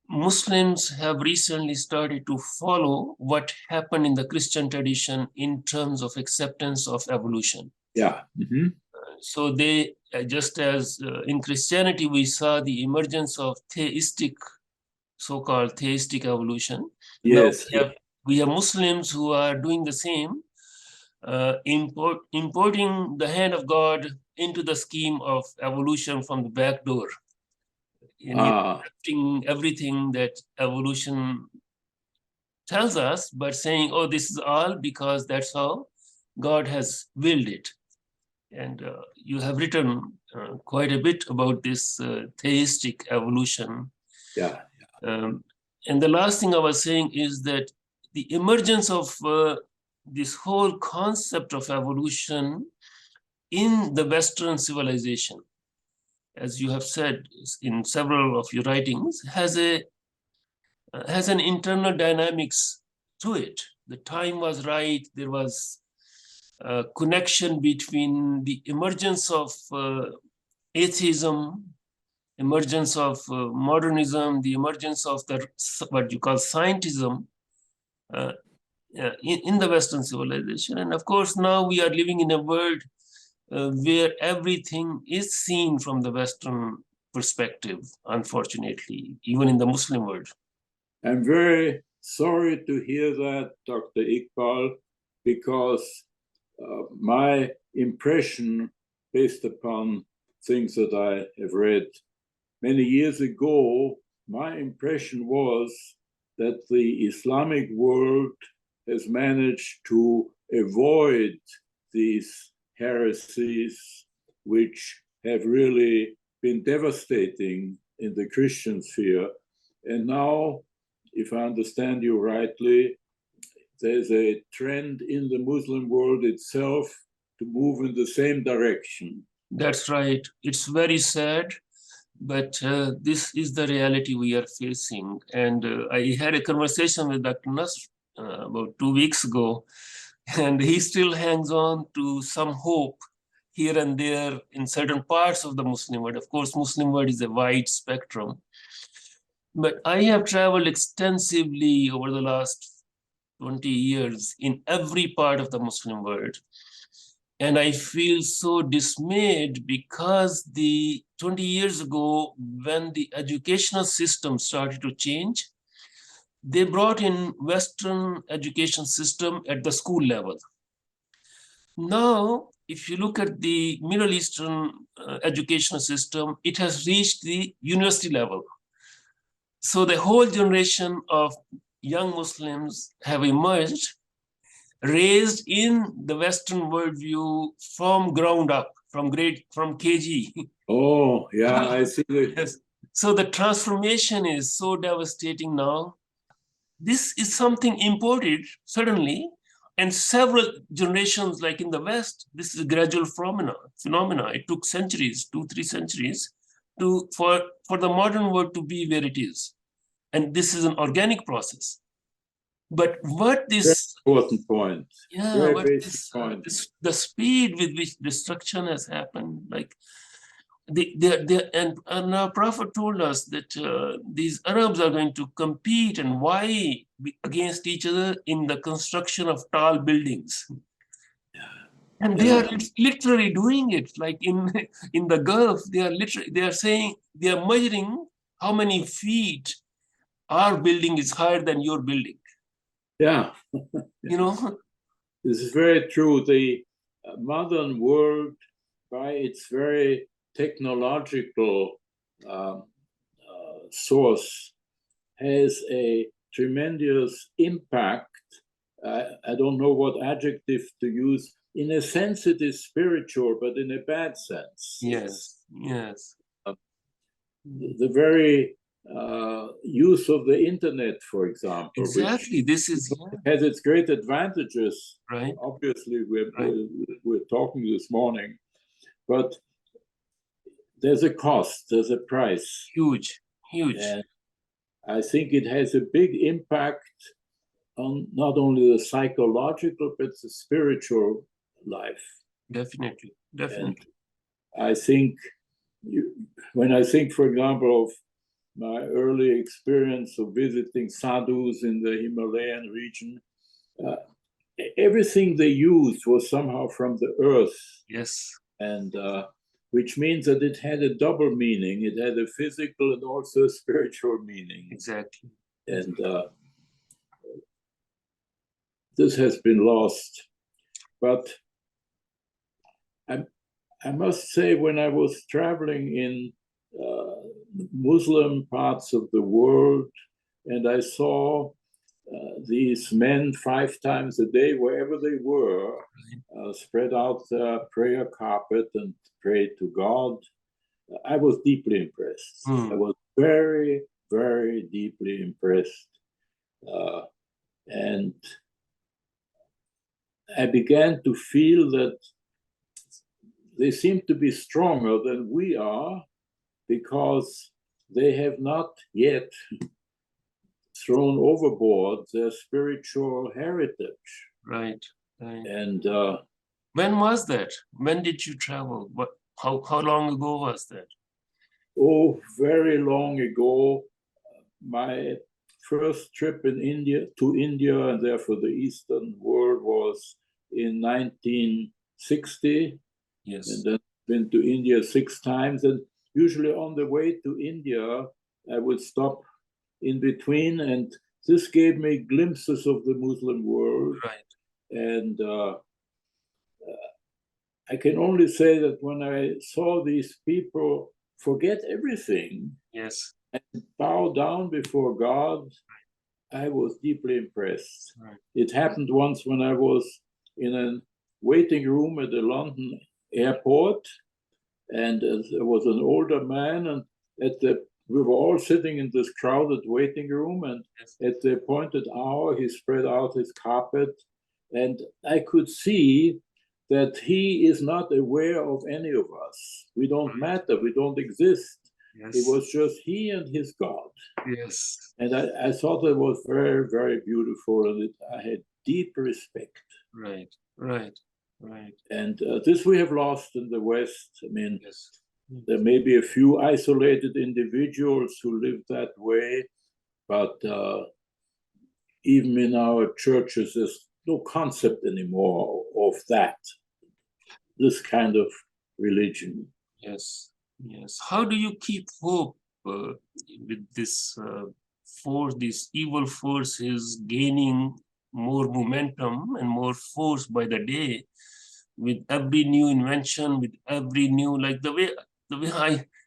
Muslims have recently started to follow what happened in the Christian tradition in terms of acceptance of evolution. Yeah. Mm-hmm. So they, just as in Christianity, we saw the emergence of theistic, so-called theistic evolution. Yes. Now we have Muslims who are doing the same, importing the hand of God into the scheme of evolution from the back door. Accepting everything that evolution tells us, but saying, oh, this is all because that's how God has willed it. And you have written quite a bit about this theistic evolution. Yeah. And the last thing I was saying is that the emergence of this whole concept of evolution in the Western civilization, as you have said in several of your writings, has an internal dynamics to it. The time was right. There was a connection between the emergence of atheism, emergence of modernism, the emergence of the what you call scientism in the Western civilization. And of course, now we are living in a world where everything is seen from the Western perspective, unfortunately, even in the Muslim world. I'm very sorry to hear that, Dr. Iqbal, because my impression, based upon things that I have read many years ago, my impression was that the Islamic world has managed to avoid these heresies, which have really been devastating in the Christian sphere. And now, if I understand you rightly, there's a trend in the Muslim world itself to move in the same direction. That's right. It's very sad, but this is the reality we are facing. And I had a conversation with Dr. Nasr about 2 weeks ago, and he still hangs on to some hope here and there in certain parts of the Muslim world. Of course, Muslim world is a wide spectrum. But I have traveled extensively over the last 20 years in every part of the Muslim world. And I feel so dismayed because the 20 years ago, when the educational system started to change, they brought in Western education system at the school level. Now, if you look at the Middle Eastern educational system, it has reached the university level. So the whole generation of young Muslims have emerged, raised in the Western worldview from ground up, from KG. Oh, yeah, I see. Yes. So the transformation is so devastating now. This is something imported, certainly, and several generations, like in the West, this is a gradual phenomena. It took centuries, 2-3 centuries, for the modern world to be where it is. And this is an organic process. But what this very important point. Yeah, what this, the speed with which destruction has happened, like and our Prophet told us that these Arabs are going to compete and vie against each other in the construction of tall buildings. And they are literally doing it, like in the Gulf. They are saying, they are measuring how many feet our building is higher than your building. Yeah. You know? This is very true. The modern world, by its very technological source, has a tremendous impact. I don't know what adjective to use. In a sense, it is spiritual, but in a bad sense. Yes, yes. The very use of the internet, for example. Exactly. This is has its great advantages. Right. Obviously, we're talking this morning, but there's a cost, there's a price. Huge. And I think it has a big impact on not only the psychological, but the spiritual life. Definitely. And I think, when I think, for example, of my early experience of visiting sadhus in the Himalayan region, everything they used was somehow from the earth. Yes. And which means that it had a double meaning. It had a physical and also a spiritual meaning. Exactly. And this has been lost. But I must say, when I was traveling in Muslim parts of the world, and I saw these men 5 times a day, wherever they were, spread out the prayer carpet and prayed to God, I was deeply impressed. I was very, very deeply impressed. And I began to feel that they seem to be stronger than we are, because they have not yet thrown overboard their spiritual heritage. Right. Right. And when was that? When did you travel? How long ago was that? Oh, very long ago. My first trip in India and therefore the Eastern world was in 1960. Yes. And then been to India 6 times. And usually on the way to India, I would stop in between, and this gave me glimpses of the Muslim world. Right. And I can only say that when I saw these people forget everything, yes, and bow down before God, I was deeply impressed. right. It happened once when I was in a waiting room at the London airport, and there was an older man, and we were all sitting in this crowded waiting room, and yes. At the appointed hour, he spread out his carpet, and I could see that he is not aware of any of us. We don't matter, we don't exist. Yes. It was just he and his God. Yes. And I thought it was very, very beautiful, and I had deep respect. Right, right, right. And this we have lost in the West. I mean, yes. There may be a few isolated individuals who live that way, but even in our churches, there's no concept anymore of that, this kind of religion. Yes, yes. How do you keep hope with this force, this evil force is gaining more momentum and more force by the day, with every new invention, with every new, like the way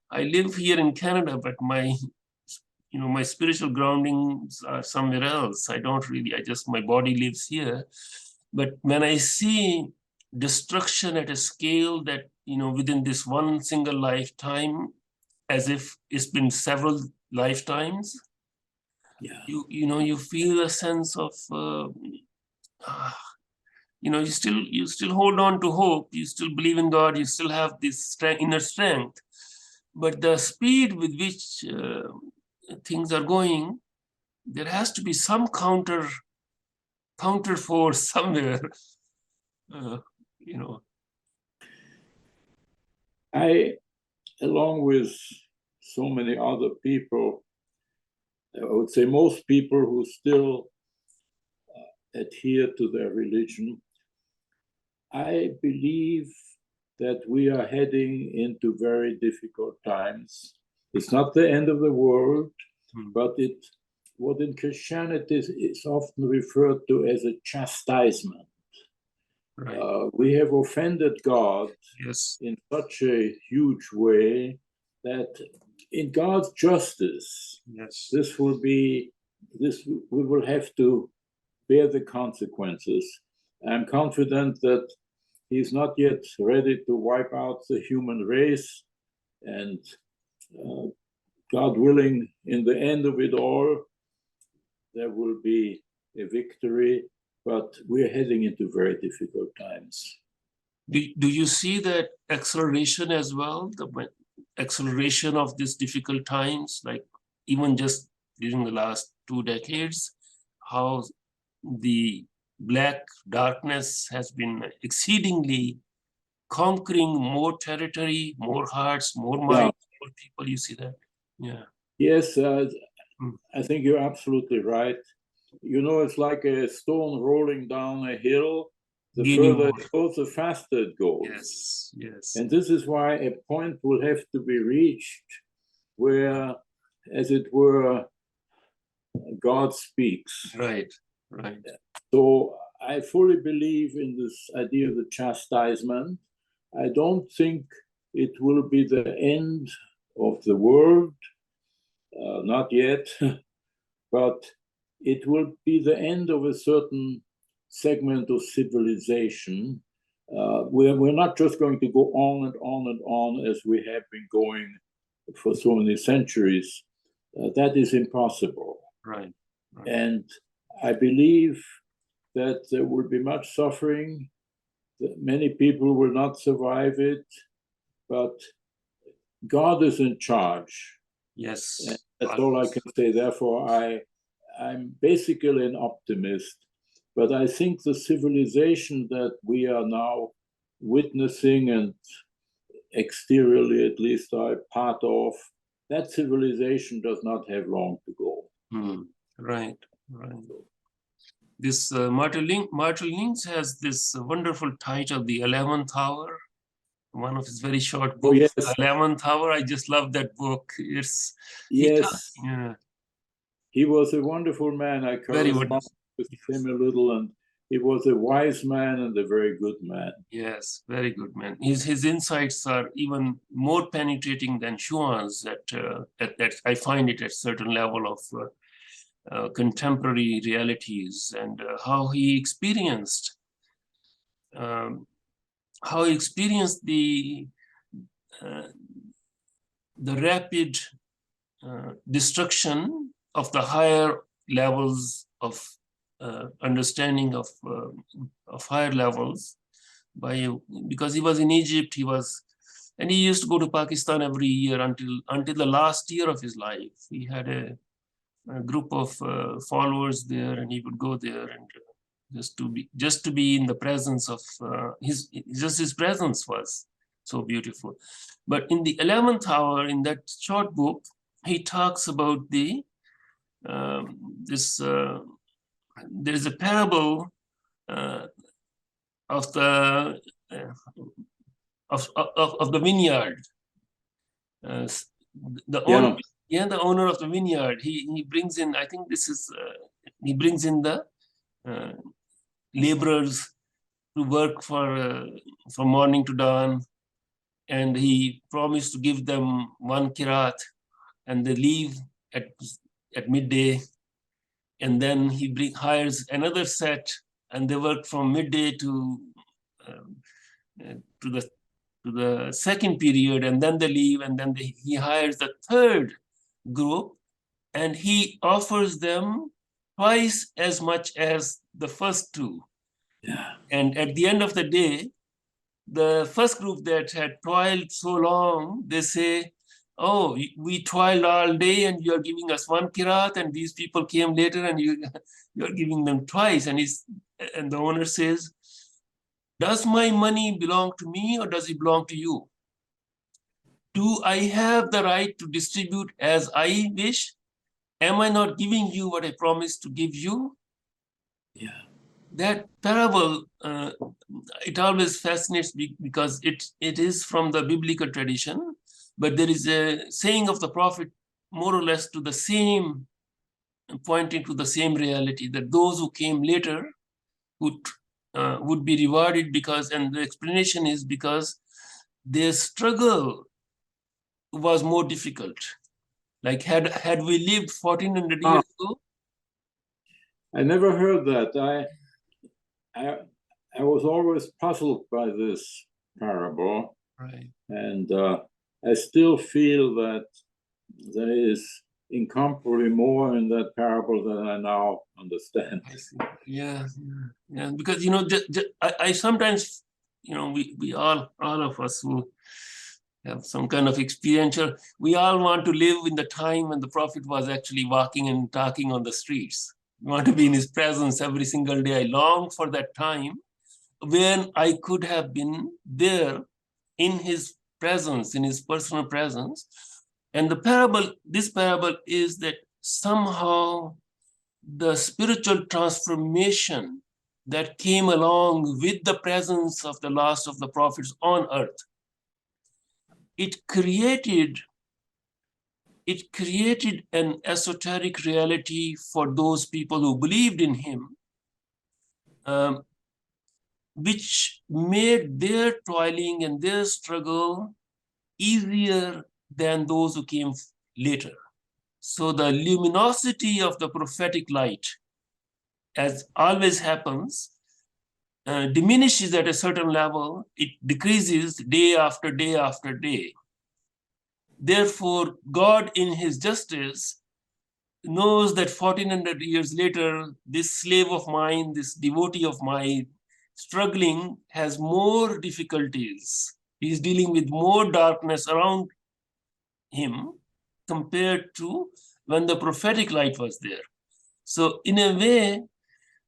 I live here in Canada, but my spiritual groundings are somewhere else. I just, my body lives here. But when I see destruction at a scale that, within this one single lifetime, as if it's been several lifetimes, Yeah. You feel a sense of, you still hold on to hope, you still believe in God, you still have this inner strength, but the speed with which things are going, there has to be some counter force somewhere. I, along with so many other people, I would say most people who still adhere to their religion, I believe that we are heading into very difficult times. It's not the end of the world, but what in Christianity is often referred to as a chastisement. Right. We have offended God in such a huge way that in God's justice, we will have to bear the consequences. I'm confident that he's not yet ready to wipe out the human race, and God willing, in the end of it all, there will be a victory, but we're heading into very difficult times. Do you see that acceleration as well, the acceleration of these difficult times, like even just during the last 2 decades, how the black darkness has been exceedingly conquering more territory, more hearts, more minds, more people? You see that? Yeah. Yes, I think you're absolutely right. You know, it's like a stone rolling down a hill. The Gaining further more. it goes, the faster it goes. Yes, yes. And this is why a point will have to be reached where, as it were, God speaks. Right, right. So I fully believe in this idea of the chastisement. I don't think it will be the end of the world, not yet, but it will be the end of a certain segment of civilization. We're not just going to go on and on and on as we have been going for so many centuries. That is impossible. Right, right. And I believe that there will be much suffering, that many people will not survive it, but God is in charge. Yes. And that's all I can say. Therefore, I'm basically an optimist, but I think the civilization that we are now witnessing and exteriorly at least are part of, that civilization does not have long to go. Right, right. This Martin Lynch has this wonderful title, The 11th Hour, one of his very short books. Yes. The 11th Hour. I just love that book. It's yes. Yeah. He was a wonderful man. I corresponded with him a little, and he was a wise man and a very good man. Yes, very good man. His insights are even more penetrating than Schwann's. That I find it at certain level of contemporary realities and how he experienced the rapid destruction of the higher levels of understanding of higher levels because he was in Egypt. And he used to go to Pakistan every year until the last year of his life. He had a group of followers there, and he would go there and just to be in the presence of his presence was so beautiful. But in the 11th Hour, in that short book, he talks about there's a parable of the vineyard. The owner of the vineyard. He brings in. I think this is. He brings in the laborers to work from morning to dawn, and he promised to give them 1 kirat, and they leave at midday, and then he hires another set, and they work from midday to the second period, and then they leave, and then he hires the third group, and he offers them twice as much as the first two. Yeah. And at the end of the day, the first group that had toiled so long, they say, "Oh, we toiled all day and you're giving us 1 kirat, and these people came later and you're giving them twice." And the owner says, "Does my money belong to me or does it belong to you? Do I have the right to distribute as I wish? Am I not giving you what I promised to give you?" Yeah. That parable, it always fascinates me because it is from the biblical tradition, but there is a saying of the prophet more or less to the same, pointing to the same reality, that those who came later would be rewarded because, and the explanation is because their struggle was more difficult. Like had we lived 1400 years ago? I never heard that. I was always puzzled by this parable, right? And I still feel that there is incomparably more in that parable than I now understand. I see. Yeah. Because I sometimes, we all of us who have some kind of experiential, we all want to live in the time when the prophet was actually walking and talking on the streets. We want to be in his presence every single day. I long for that time when I could have been there in his presence, in his personal presence, And this parable is that somehow the spiritual transformation that came along with the presence of the last of the prophets on earth, it created an esoteric reality for those people who believed in him, which made their toiling and their struggle easier than those who came later. So the luminosity of the prophetic light, as always happens, diminishes at a certain level. It decreases day after day after day. Therefore, God in his justice knows that 1400 years later, this slave of mine, this devotee of mine, struggling, has more difficulties. He's dealing with more darkness around him compared to when the prophetic light was there. So in a way,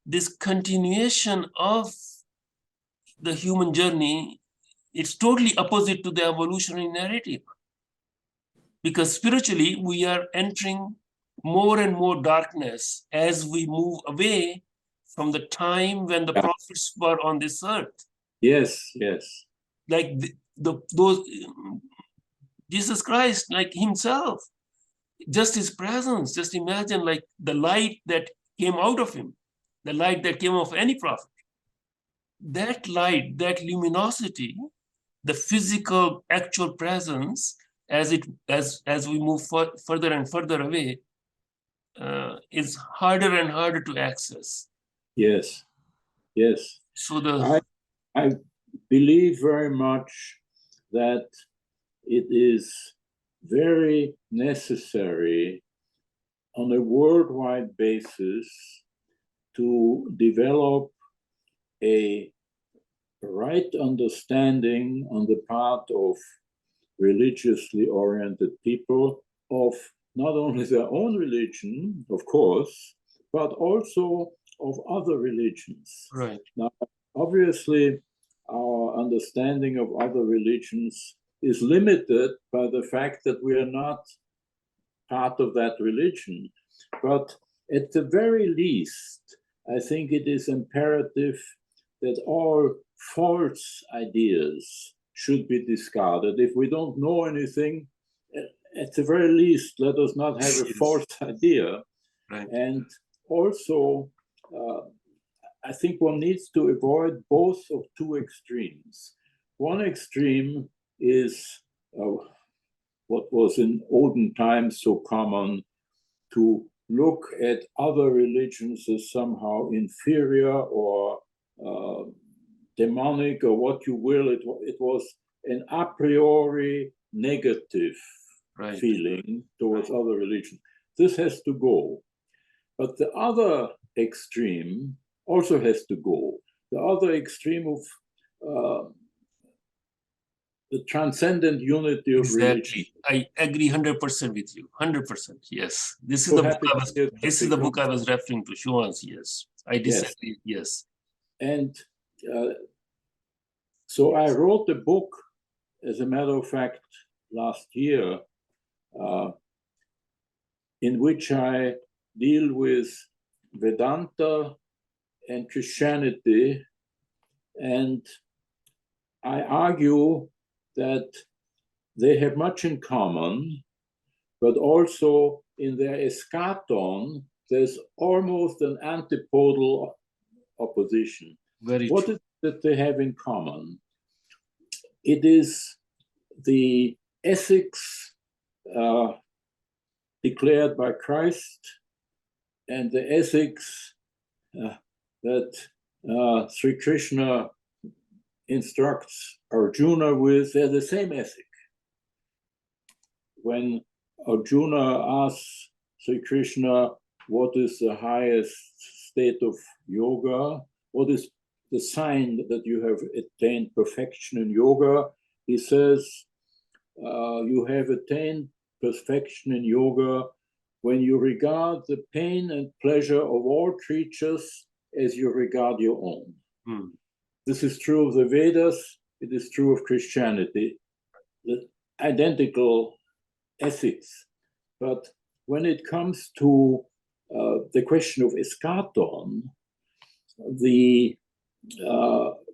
this continuation of the human journey, it's totally opposite to the evolutionary narrative. Because spiritually, we are entering more and more darkness as we move away from the time when the prophets were on this earth. Yes, yes. Like those Jesus Christ, like himself, just his presence, just imagine like the light that came out of him, the light that came of any prophet. That light, that luminosity, the physical actual presence as we move further and further away, is harder and harder to access. Yes, yes. So I believe very much that it is very necessary on a worldwide basis to develop a right understanding on the part of religiously oriented people of not only their own religion, of course, but also of other religions. Right. Now, obviously, our understanding of other religions is limited by the fact that we are not part of that religion. But at the very least, I think it is imperative that all false ideas should be discarded. If we don't know anything, at the very least, let us not have a false idea. Right. And also, I think one needs to avoid both of two extremes. One extreme is what was in olden times so common, to look at other religions as somehow inferior or demonic or what you will. It was an a priori negative feeling towards other religions. This has to go. But the other extreme also has to go. The other extreme of the transcendent unity of religion. I agree 100% with you. 100%. Yes. This is the book I was referring to. Schuman's. Yes. I disagree. Yes. And so I wrote a book, as a matter of fact, last year, in which I deal with Vedanta and Christianity, and I argue that they have much in common, but also in their eschaton, there's almost an antipodal opposition. What is it that they have in common? It is the ethics declared by Christ and the ethics that Sri Krishna instructs Arjuna with. They're the same ethic. When Arjuna asks Sri Krishna, what is the highest state of yoga? What is the sign that you have attained perfection in yoga? He says, you have attained perfection in yoga when you regard the pain and pleasure of all creatures as you regard your own. This is true of the Vedas. It is true of Christianity. The identical ethics. But when it comes to the question of eschaton, the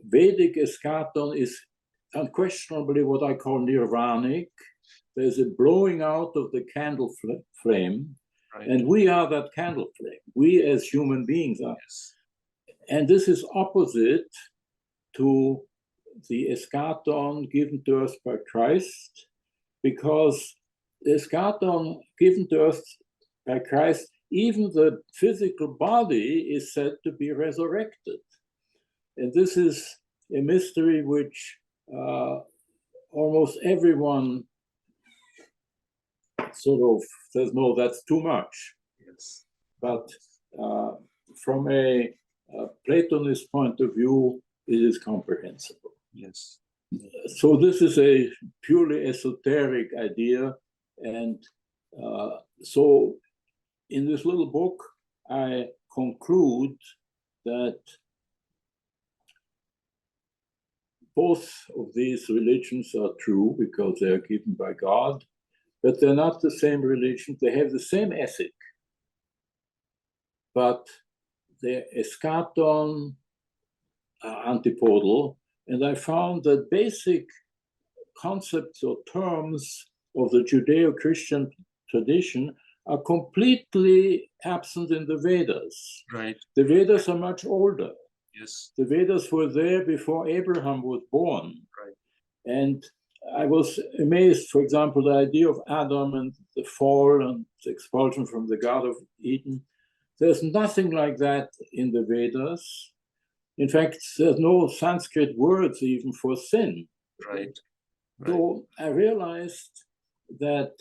Vedic eschaton is unquestionably what I call nirvanic. There's a blowing out of the candle flame, right. And we are that candle flame. We as human beings are. Yes. And this is opposite to the eschaton given to us by Christ, because the eschaton given to us by Christ, even the physical body is said to be resurrected. And this is a mystery which almost everyone sort of says, no, that's too much. Yes. But from a Platonist point of view, it is comprehensible. Yes. So this is a purely esoteric idea. And so in this little book, I conclude that both of these religions are true because they are given by God, but they're not the same religion. They have the same ethic, but they're eschaton antipodal. And I found that basic concepts or terms of the Judeo-Christian tradition are completely absent in the Vedas. Right. The Vedas are much older. Yes. The Vedas were there before Abraham was born. Right. And I was amazed, for example, the idea of Adam and the fall and the expulsion from the Garden of Eden. There's nothing like that in the Vedas. In fact, there's no Sanskrit words even for sin. Right. So I realized that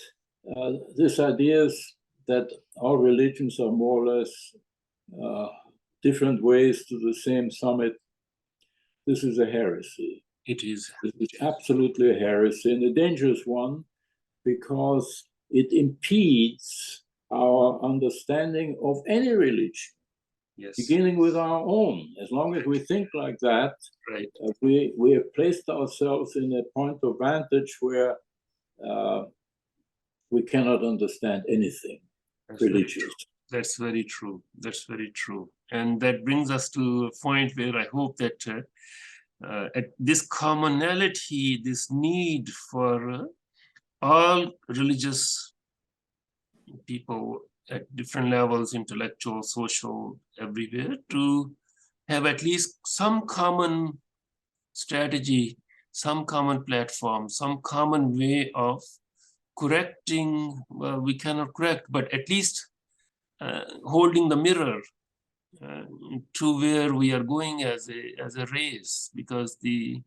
this idea is that all religions are more or less different ways to the same summit. This is a heresy. It is. It is absolutely a heresy, and a dangerous one, because it impedes our understanding of any religion. Yes. Beginning with our own. As long as we think like that, right. We have placed ourselves in a point of vantage where we cannot understand anything religious. That's very true. That's very true. And that brings us to a point where I hope that at this commonality, this need for all religious people at different levels, intellectual, social, everywhere, to have at least some common strategy, some common platform, some common way of correcting, well, we cannot correct, but at least holding the mirror to where we are going as a race, because the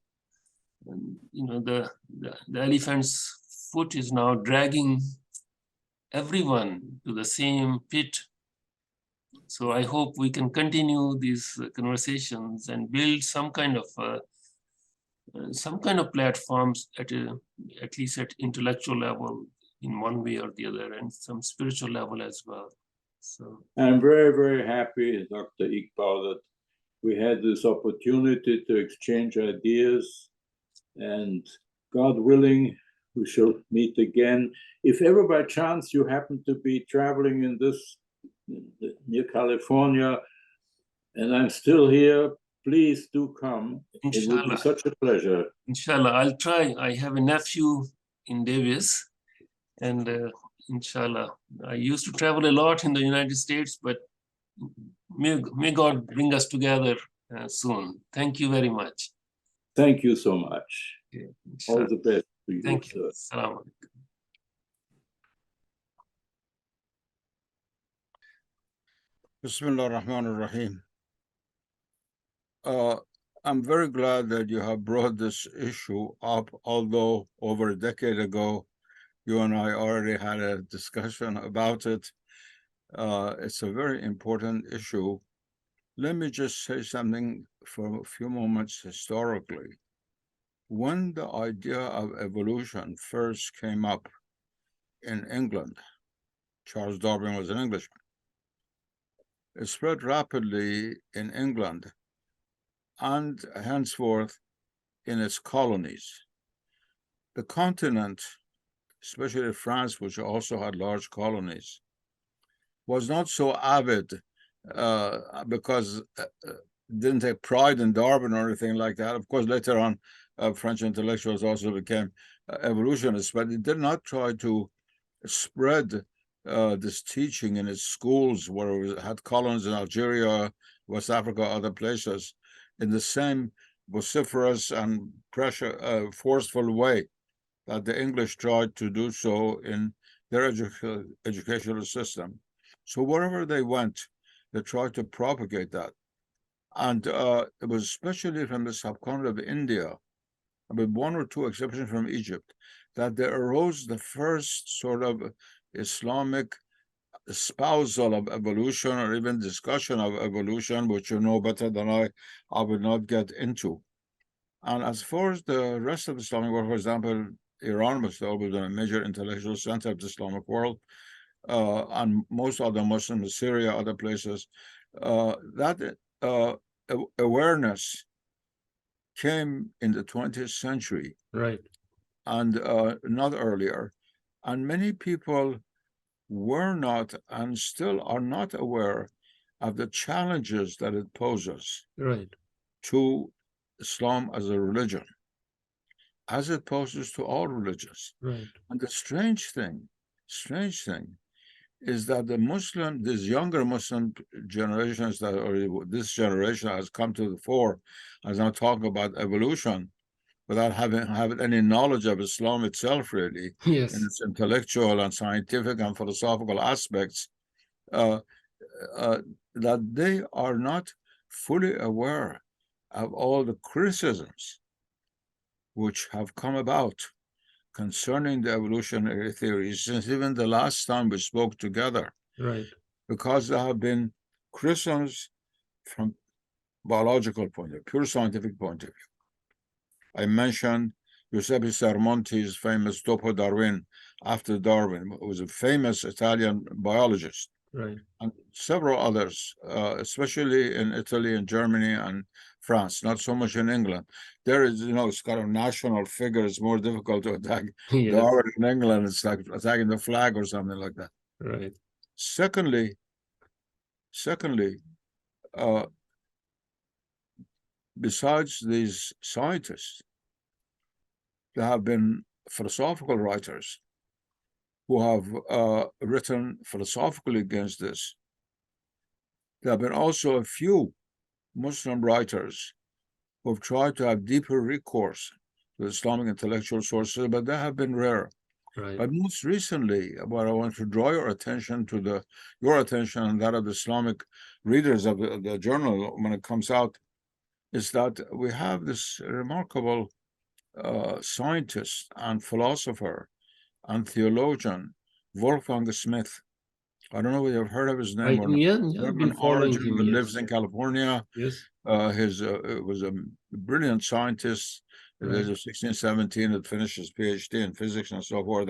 elephant's foot is now dragging everyone to the same pit. So I hope we can continue these conversations and build some kind of platforms at least at intellectual level in one way or the other, and some spiritual level as well. So I'm very, very happy, Dr. Iqbal, that we had this opportunity to exchange ideas, and God willing, we shall meet again. If ever by chance you happen to be traveling in this near California, and I'm still here, please do come. Inshallah. It would be such a pleasure. Inshallah, I'll try. I have a nephew in Davis, and inshallah, I used to travel a lot in the United States, but may God bring us together soon. Thank you very much. Thank you so much. Okay, all the best to you. Thank you. Assalamu alaikum. Bismillah ar-Rahman ar-Rahim. I'm very glad that you have brought this issue up, although over a decade ago, you and I already had a discussion about it. It's a very important issue. Let me just say something for a few moments historically. When the idea of evolution first came up in England, Charles Darwin was an Englishman. It spread rapidly in England and henceforth in its colonies. The continent especially France, which also had large colonies, was not so avid because didn't take pride in Darwin or anything like that. Of course, later on, French intellectuals also became evolutionists, but it did not try to spread this teaching in its schools, where it had colonies in Algeria, West Africa, other places, in the same vociferous and forceful way that the English tried to do so in their educational system. So wherever they went, they tried to propagate that. And it was especially from the subcontinent of India, with one or two exceptions from Egypt, that there arose the first sort of Islamic espousal of evolution, or even discussion of evolution, which you know better than I will not get into. And as far as the rest of the Islamic world, for example, Iran was always a major intellectual center of the Islamic world, and most other Muslims, Syria, other places, that awareness came in the 20th century. Right. And not earlier. And many people were not and still are not aware of the challenges that it poses Right. to Islam as a religion, as it poses to all religions. Right. And the strange thing is that these younger Muslim generations or this generation has come to the fore, as I'm talking about evolution, without having any knowledge of Islam itself, really, Yes. in its intellectual and scientific and philosophical aspects, that they are not fully aware of all the criticisms which have come about concerning the evolutionary theories since even the last time we spoke together. Right. Because there have been criticisms from biological point of view, pure scientific point of view. I mentioned Giuseppe Sermonti's famous Dopo Darwin, after Darwin, who was a famous Italian biologist. Right. And several others, especially in Italy and Germany and France, not so much in England. There is, it's kind of national figure. It's more difficult to attack Yes. Darwin in England. It's like attacking the flag or something like that. Right. Secondly, besides these scientists, there have been philosophical writers who have written philosophically against this. There have been also a few Muslim writers who have tried to have deeper recourse to Islamic intellectual sources, but they have been rare. Right. But most recently, what I want to draw your attention and that of the Islamic readers of the journal when it comes out, is that we have this remarkable scientist and philosopher and theologian, Wolfgang Smith. I don't know if you've heard of his name or not. Yeah, I've been following him. He Yes. lives in California. Yes. Was a brilliant scientist at the age of 16, 17, that finished his PhD in physics and so forth.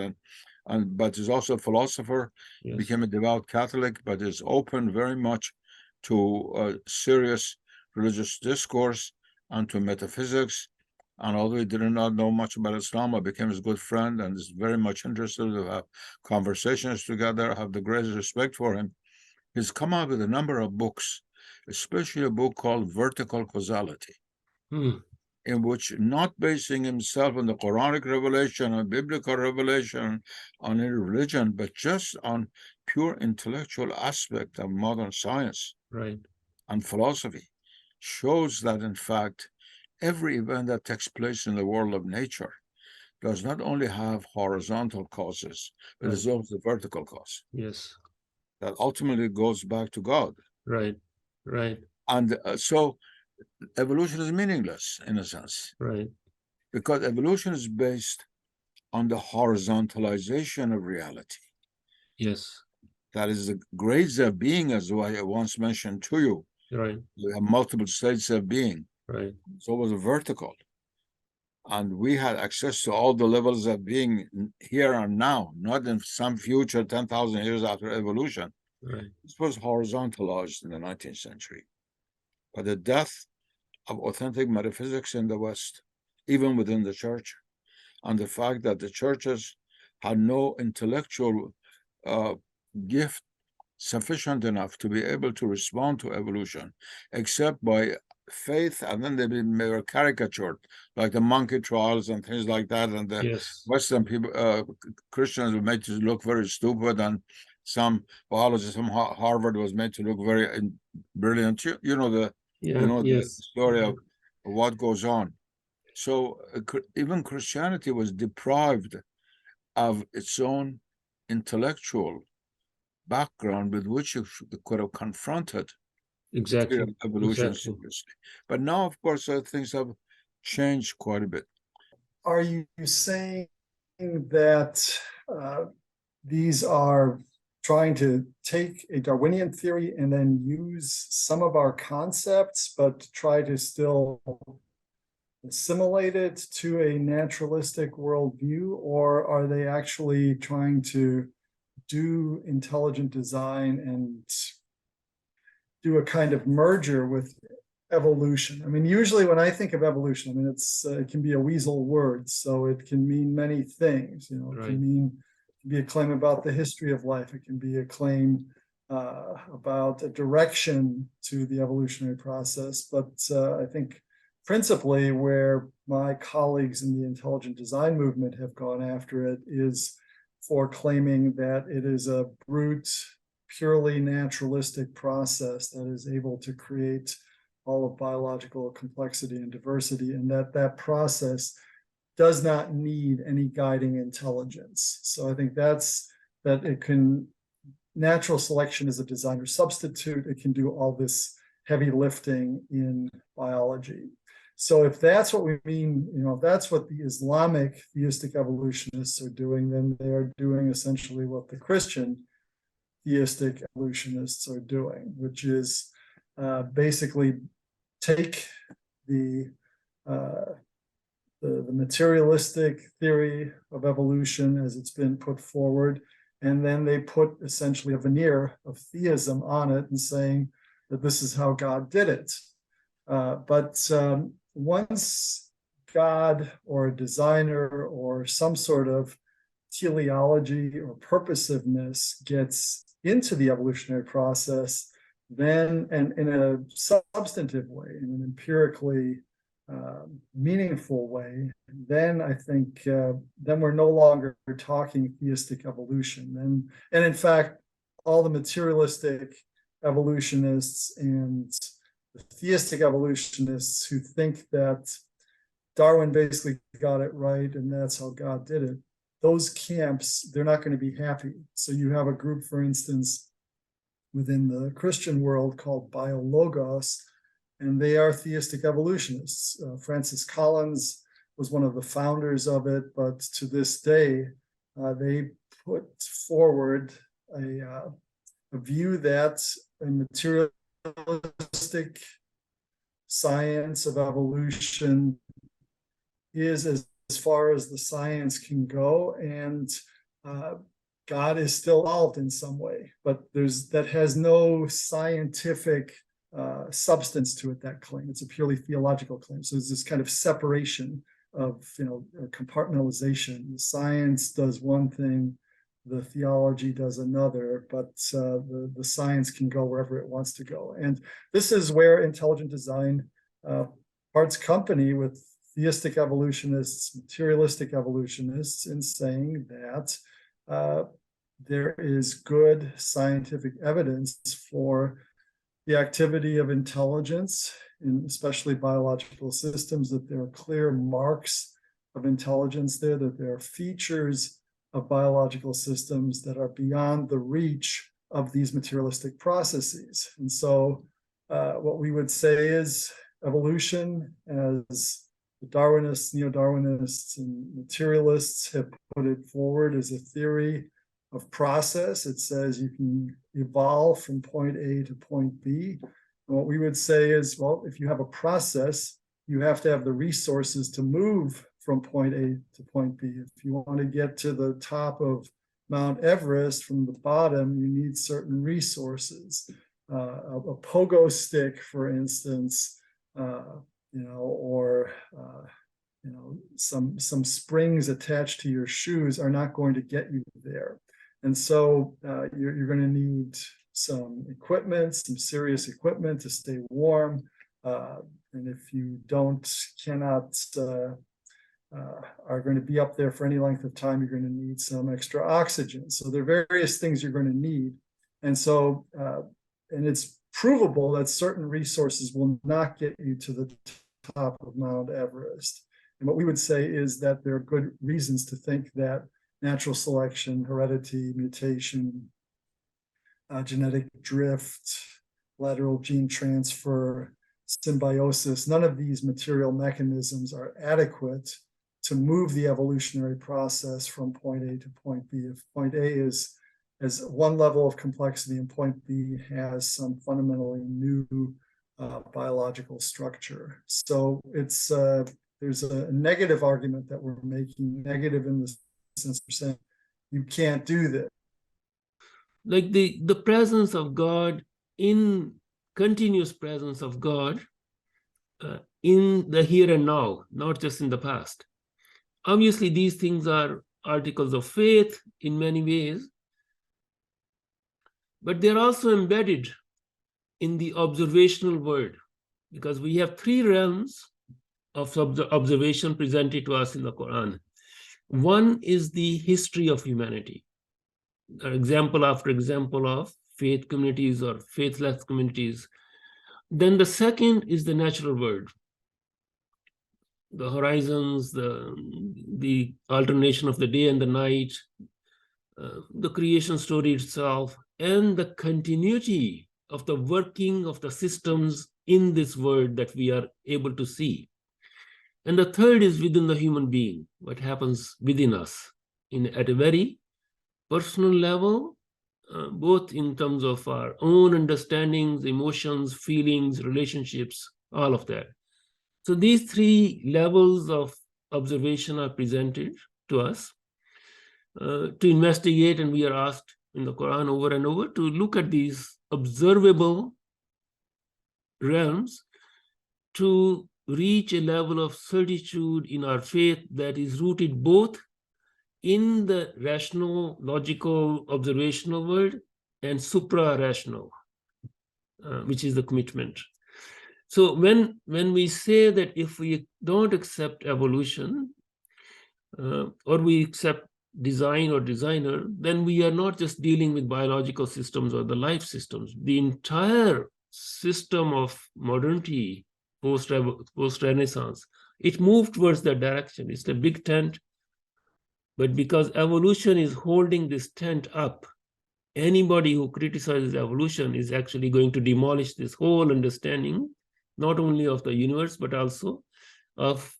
But he's also a philosopher. Yes. Became a devout Catholic, but is open very much to serious religious discourse and to metaphysics. And although he did not know much about Islam, I became his good friend and is very much interested to have conversations together. I have the greatest respect for him. He's come out with a number of books, especially a book called Vertical Causality, in which, not basing himself on the Quranic revelation or biblical revelation on any religion, but just on pure intellectual aspect of modern science and philosophy, shows that, in fact, every event that takes place in the world of nature does not only have horizontal causes, but it's also vertical cause. Yes. That ultimately goes back to God. Right. And so evolution is meaningless in a sense. Right. Because evolution is based on the horizontalization of reality. Yes. That is, the grades of being, as I once mentioned to you. Right. We have multiple states of being. Right. So it was a vertical. And we had access to all the levels of being here and now, not in some future 10,000 years after evolution. Right. This was horizontalized in the 19th century. By the death of authentic metaphysics in the West, even within the church, and the fact that the churches had no intellectual gift sufficient enough to be able to respond to evolution, except by faith, and then they were caricatured, like the monkey trials and things like that, and the Yes. Western people, Christians were made to look very stupid, and some biologists from Harvard was made to look very brilliant. You know the the story of what goes on. So even Christianity was deprived of its own intellectual background with which you could have confronted evolution seriously. But now, of course, things have changed quite a bit. Are you saying that these are trying to take a Darwinian theory and then use some of our concepts, but try to still assimilate it to a naturalistic worldview? Or are they actually trying to do intelligent design and do a kind of merger with evolution? I mean, usually when I think of evolution, I mean, it can be a weasel word, so it can mean many things. You know, it can be a claim about the history of life. It can be a claim about a direction to the evolutionary process. But I think principally where my colleagues in the intelligent design movement have gone after it is for claiming that it is a brute, purely naturalistic process that is able to create all of biological complexity and diversity, and that process does not need any guiding intelligence. So I think that it can, natural selection is a designer substitute. It can do all this heavy lifting in biology. So if that's what we mean, you know, if that's what the Islamic theistic evolutionists are doing, then they are doing essentially what the Christian theistic evolutionists are doing, which is basically take the materialistic theory of evolution as it's been put forward, and then they put essentially a veneer of theism on it and saying that this is how God did it. But once God or a designer or some sort of teleology or purposiveness gets into the evolutionary process, then, and in a substantive way, in an empirically meaningful way, then I think then we're no longer talking theistic evolution. And in fact, all the materialistic evolutionists and the theistic evolutionists who think that Darwin basically got it right and that's how God did it, those camps, they're not going to be happy. So you have a group, for instance, within the Christian world called Biologos, and they are theistic evolutionists. Francis Collins was one of the founders of it, but to this day, they put forward a view that a materialistic science of evolution is as far as the science can go, and God is still involved in some way, but that has no scientific substance to it, that claim. It's a purely theological claim. So there's this kind of separation of, compartmentalization. The science does one thing, the theology does another, but the science can go wherever it wants to go. And this is where intelligent design parts company with theistic evolutionists, materialistic evolutionists, in saying that there is good scientific evidence for the activity of intelligence, in especially biological systems, that there are clear marks of intelligence there, that there are features of biological systems that are beyond the reach of these materialistic processes. And so what we would say is evolution, as the Darwinists, neo-Darwinists, and materialists have put it forward, as a theory of process. It says you can evolve from point A to point B. And what we would say is, well, if you have a process, you have to have the resources to move from point A to point B. If you want to get to the top of Mount Everest from the bottom, you need certain resources. A pogo stick, for instance, or some springs attached to your shoes are not going to get you there. And so you're going to need some equipment, some serious equipment to stay warm. And if you cannot are going to be up there for any length of time, you're going to need some extra oxygen. So there are various things you're going to need. And so, and it's provable that certain resources will not get you to the top of Mount Everest. And what we would say is that there are good reasons to think that natural selection, heredity, mutation, genetic drift, lateral gene transfer, symbiosis, none of these material mechanisms are adequate to move the evolutionary process from point A to point B. If point A is one level of complexity and point B has some fundamentally new biological structure. So it's there's a negative argument that we're making, negative in the sense of saying you can't do this. Like the presence of God, in continuous presence of God in the here and now, not just in the past. Obviously, these things are articles of faith in many ways, but they're also embedded in the observational world, because we have three realms of observation presented to us in the Quran. One is the history of humanity, example after example of faith communities or faithless communities. Then the second is the natural world, the horizons, the alternation of the day and the night, the creation story itself, and the continuity of the working of the systems in this world that we are able to see. And the third is within the human being, what happens within us at a very personal level, both in terms of our own understandings, emotions, feelings, relationships, all of that. So these three levels of observation are presented to us to investigate, and we are asked in the Quran over and over to look at these observable realms to reach a level of certitude in our faith that is rooted both in the rational, logical, observational world and supra-rational, which is the commitment. So when we say that if we don't accept evolution or we accept design or designer, then we are not just dealing with biological systems or the life systems. The entire system of modernity, post-Renaissance, it moved towards that direction. It's a big tent, but because evolution is holding this tent up, anybody who criticizes evolution is actually going to demolish this whole understanding, not only of the universe, but also of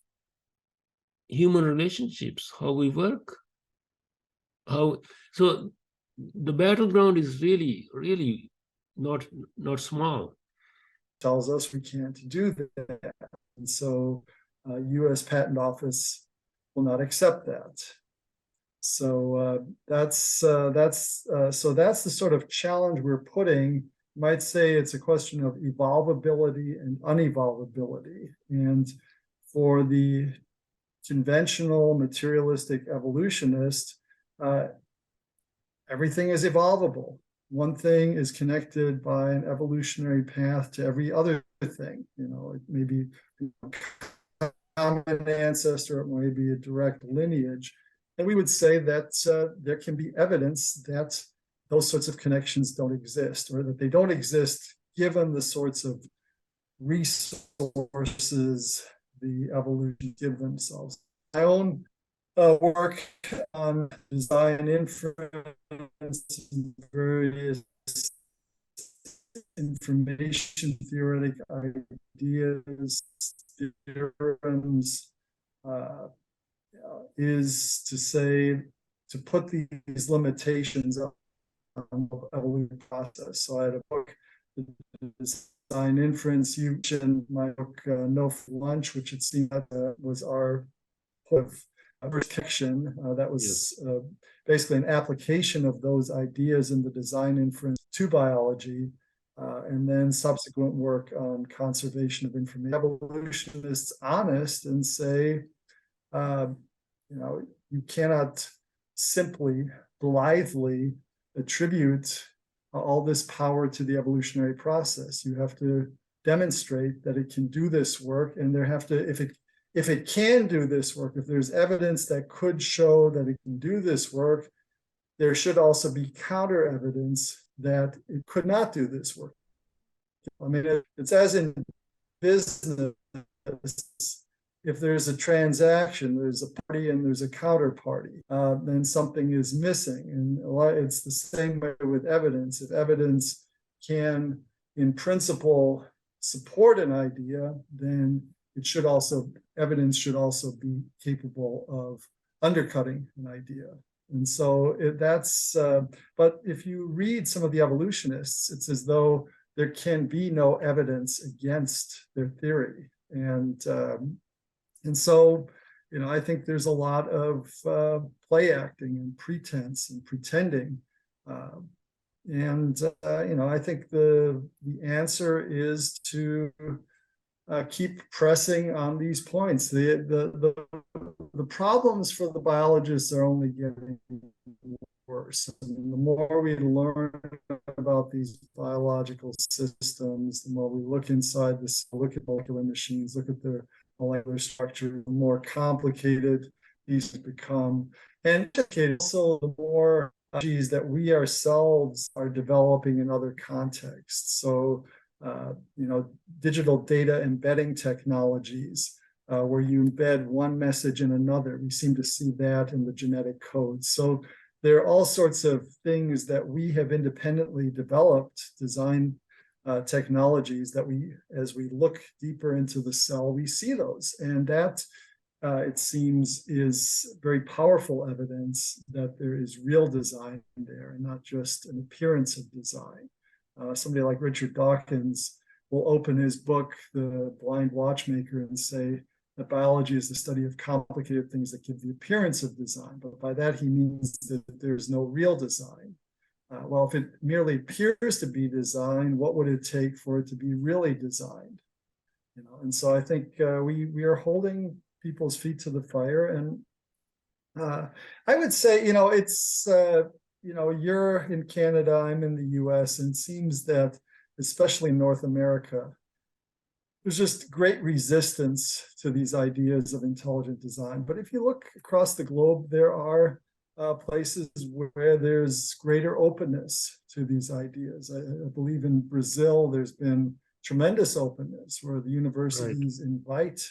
human relationships, how we work. So the battleground is really, really not small. Tells us we can't do that. And so US Patent Office will not accept that. So that's the sort of challenge we're putting. You might say it's a question of evolvability and unevolvability. And for the conventional materialistic evolutionist, everything is evolvable. One thing is connected by an evolutionary path to every other thing. It may be a common ancestor, it may be a direct lineage. And we would say that there can be evidence that those sorts of connections don't exist, or that they don't exist given the sorts of resources the evolution give themselves. My own work on design inference and various information theoretic ideas, theorems, is to say, to put these limitations on the evolution process. So I had a book, Design Inference. You mentioned my book, No for Lunch, which it seemed was our protection. That was basically an application of those ideas in the design inference to biology, and then subsequent work on conservation of information. Evolutionists honest and say, you know, you cannot simply blithely attribute all this power to the evolutionary process. You have to demonstrate that it can do this work, and there have to, if it can do this work, if there's evidence that could show that it can do this work, there should also be counter evidence that it could not do this work. I mean, it's as in business. If there's a transaction, there's a party and there's a counterparty, then something is missing. And it's the same way with evidence. If evidence can, in principle, support an idea, then evidence should also be capable of undercutting an idea. And so but if you read some of the evolutionists, it's as though there can be no evidence against their theory. And so, you know, I think there's a lot of play acting and pretense and pretending. You know, I think the answer is to keep pressing on these points. The problems for the biologists are only getting worse. And the more we learn about these biological systems, the more we look inside this, look at molecular machines, look at their molecular structure, the more complicated these become. And also the more that we ourselves are developing in other contexts. So, you know, digital data embedding technologies, where you embed one message in another. We seem to see that in the genetic code. So there are all sorts of things that we have independently developed, design technologies that as we look deeper into the cell, we see those. And that, it seems, is very powerful evidence that there is real design there and not just an appearance of design. Somebody like Richard Dawkins will open his book, The Blind Watchmaker, and say that biology is the study of complicated things that give the appearance of design. But by that, he means that there's no real design. Well, if it merely appears to be design, what would it take for it to be really designed? You know, and so I think we are holding people's feet to the fire. And I would say, you know, it's, you know, you're in Canada, I'm in the US, and it seems that, especially in North America, there's just great resistance to these ideas of intelligent design. But if you look across the globe, there are places where there's greater openness to these ideas. I believe in Brazil, there's been tremendous openness where the universities invite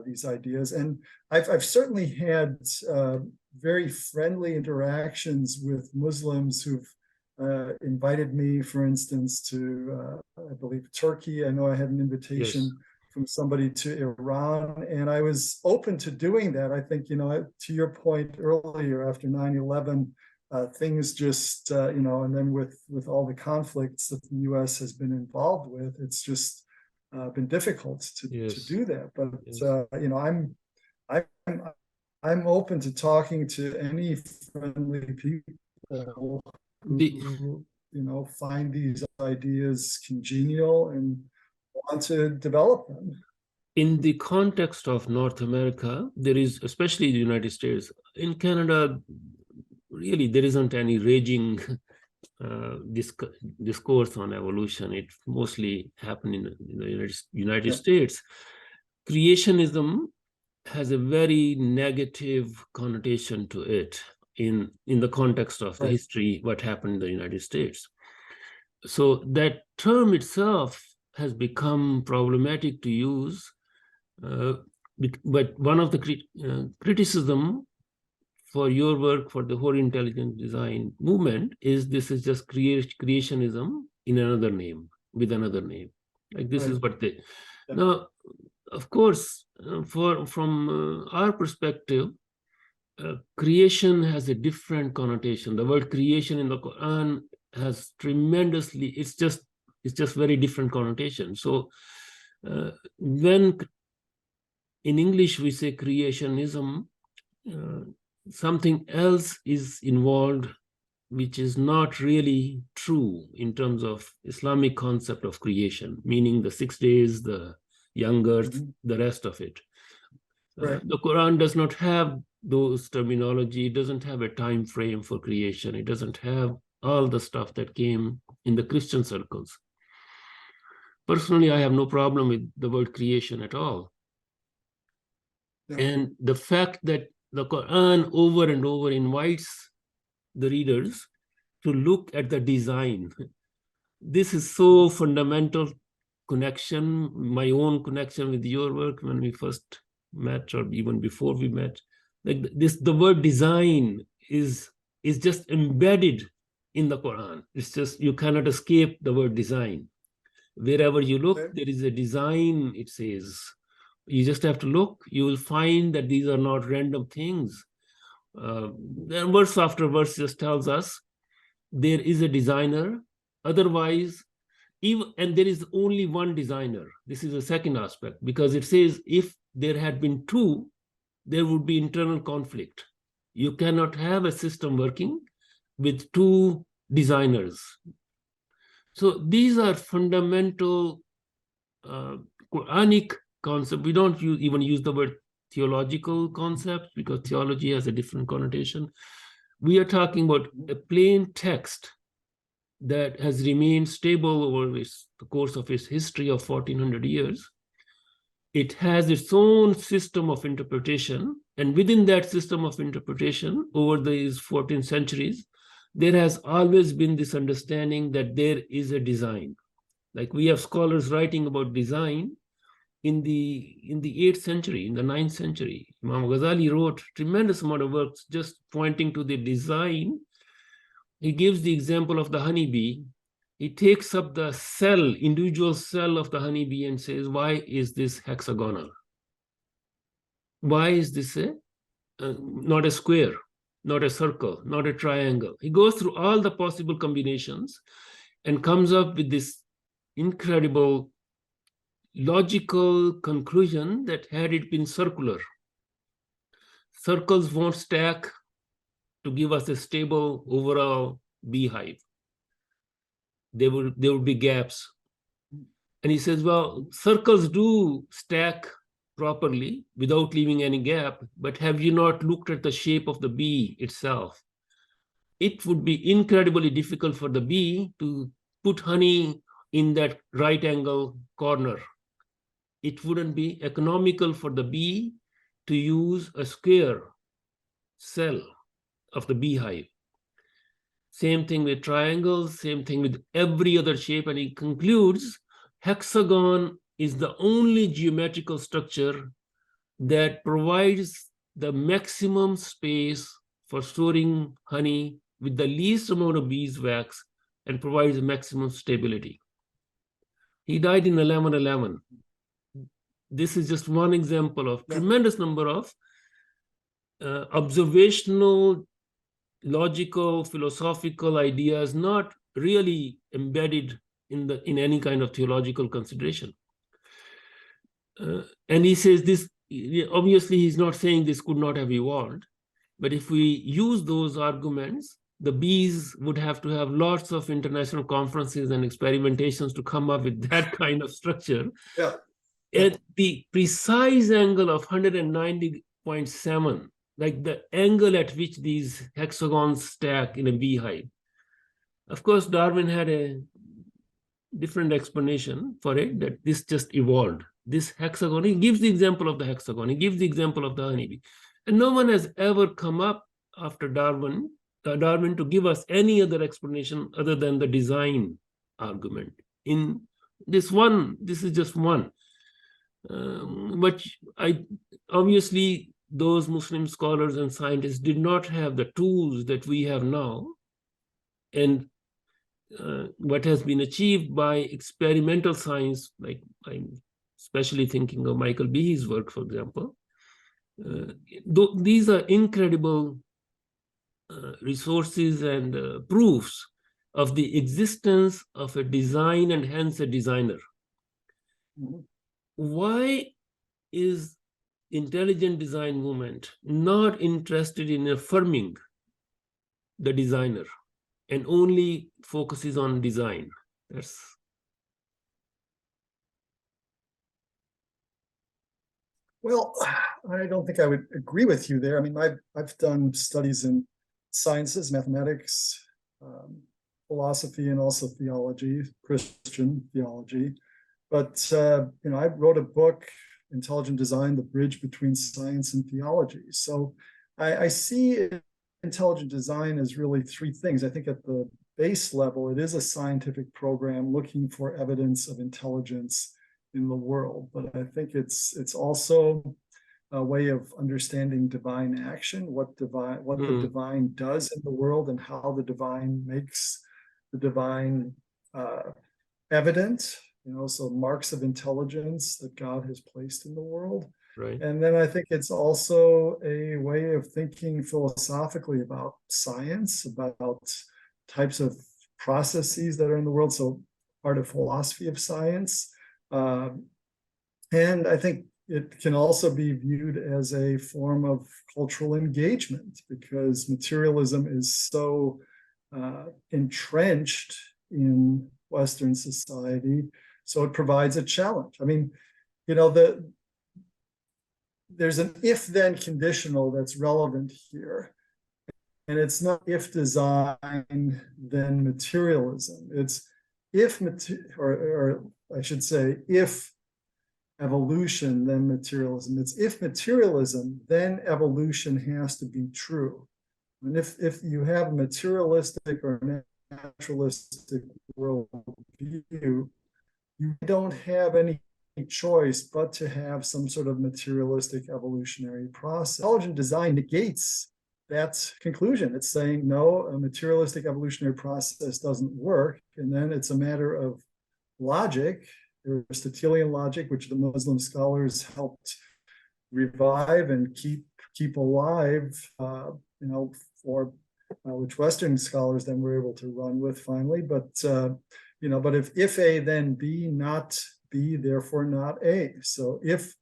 these ideas. And I've certainly had very friendly interactions with Muslims who've invited me, for instance, to, I believe, Turkey. I know I had an invitation from somebody to Iran, and I was open to doing that. I think, you know, to your point earlier, after 9/11, things just, you know, and then with all the conflicts that the US has been involved with, it's just been difficult to do that. But, you know, I'm open to talking to any friendly people who, you know, find these ideas congenial and want to develop them. In the context of North America, there is, especially the United States, in Canada, really there isn't any raging discourse on evolution. It mostly happened in the United States. Creationism has a very negative connotation to it in the context of the history, what happened in the United States. So that term itself has become problematic to use. But one of the criticism for your work, for the whole intelligent design movement, is this is just creationism in another name, with another name. Like this is what they... Now, of course, from our perspective, creation has a different connotation. The word creation in the Quran has tremendously, it's just very different connotation. So when in English we say creationism, something else is involved, which is not really true in terms of Islamic concept of creation, meaning the 6 days, the young earth, the rest of it. Right. The Quran does not have those terminology. It doesn't have a time frame for creation. It doesn't have all the stuff that came in the Christian circles. Personally, I have no problem with the word creation at all. Yeah. And the fact that the Quran over and over invites the readers to look at the design. This is so fundamental connection, my own connection with your work when we first met, or even before we met. Like this, the word design is just embedded in the Quran. It's just, you cannot escape the word design. Wherever you look, Okay. there is a design, it says. You just have to look. You will find that these are not random things. Then verse after verse just tells us there is a designer. Otherwise, and there is only one designer. This is the second aspect, because it says if there had been two, there would be internal conflict. You cannot have a system working with two designers. So these are fundamental Quranic concepts. We don't even use the word theological concepts, because theology has a different connotation. We are talking about a plain text that has remained stable over the course of its history of 1400 years. It has its own system of interpretation, and within that system of interpretation, over these 14 centuries, there has always been this understanding that there is a design. Like we have scholars writing about design in the 8th century, in the 9th century. Imam al-Ghazālī wrote tremendous amount of works just pointing to the design. He gives the example of the honeybee. He takes up the cell, individual cell of the honeybee, and says, why is this hexagonal? Why is this not a square, not a circle, not a triangle? He goes through all the possible combinations and comes up with this incredible logical conclusion that had it been circular, circles won't stack to give us a stable overall beehive. There would be gaps. And he says, well, circles do stack properly without leaving any gap, but have you not looked at the shape of the bee itself? It would be incredibly difficult for the bee to put honey in that right angle corner. It wouldn't be economical for the bee to use a square cell of the beehive. Same thing with triangles, same thing with every other shape. And he concludes, hexagon is the only geometrical structure that provides the maximum space for storing honey with the least amount of beeswax and provides maximum stability. He died in 1111. This is just one example of tremendous number of observational, logical, philosophical ideas not really embedded in any kind of theological consideration. And he says this, obviously he's not saying this could not have evolved, but if we use those arguments, the bees would have to have lots of international conferences and experimentations to come up with that kind of structure. Yeah. At the precise angle of 190.7, like the angle at which these hexagons stack in a beehive. Of course, Darwin had a different explanation for it, that this just evolved. This hexagon, he gives the example of the hexagon, he gives the example of the honeybee. And no one has ever come up after Darwin to give us any other explanation other than the design argument. In this one, this is just one. But obviously, those Muslim scholars and scientists did not have the tools that we have now. And what has been achieved by experimental science, like I'm especially thinking of Michael Behe's work, for example, these are incredible resources and proofs of the existence of a design and hence a designer. Mm-hmm. Why is intelligent design movement not interested in affirming the designer and only focuses on design? Well, I don't think I would agree with you there. I mean, I've done studies in sciences, mathematics, philosophy, and also theology, Christian theology. But I wrote a book, Intelligent Design: The Bridge Between Science and Theology. So I see intelligent design as really three things. I think at the base level, it is a scientific program looking for evidence of intelligence in the world. But I think it's also a way of understanding divine action, what the divine does in the world, and how the divine makes the divine evident. So marks of intelligence that God has placed in the world. Right. And then I think it's also a way of thinking philosophically about science, about types of processes that are in the world. So part of philosophy of science. And I think it can also be viewed as a form of cultural engagement, because materialism is so entrenched in Western society. So it provides a challenge. I mean, there's an if-then conditional that's relevant here. And it's not if design, then materialism. It's if, or I should say, if evolution, then materialism. It's if materialism, then evolution has to be true. And if you have a materialistic or naturalistic worldview, you don't have any choice but to have some sort of materialistic evolutionary process. Intelligent design negates that conclusion. It's saying, no, a materialistic evolutionary process doesn't work. And then it's a matter of logic, Aristotelian logic, which the Muslim scholars helped revive and keep alive, for which Western scholars then were able to run with finally. But but if A, then B, not B, therefore not A. So if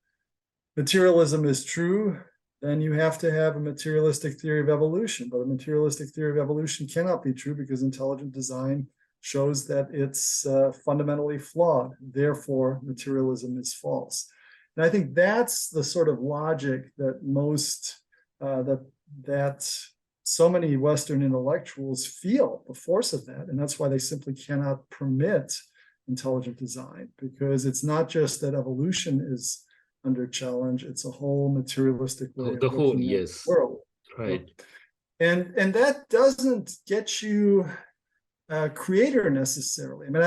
materialism is true, then you have to have a materialistic theory of evolution. But a materialistic theory of evolution cannot be true, because intelligent design shows that it's fundamentally flawed. Therefore, materialism is false. And I think that's the sort of logic that that so many Western intellectuals feel, the force of that. And that's why they simply cannot permit intelligent design, because it's not just that evolution is under challenge, it's a whole materialistic way of looking at the world. Right. And that doesn't get you a creator necessarily. I mean,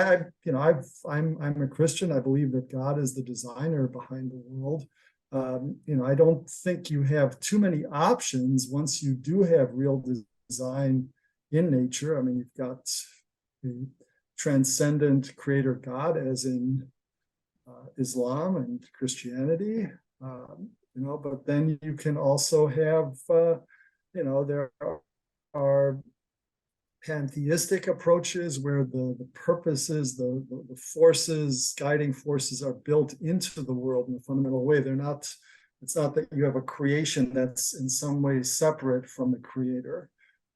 I'm a Christian. I believe that God is the designer behind the world. I don't think you have too many options once you do have real design in nature. I mean, you've got the transcendent creator God, as in Islam and Christianity, but then you can also have, there are pantheistic approaches where the purposes, the forces, guiding forces are built into the world in a fundamental way. It's not that you have a creation that's in some way separate from the creator.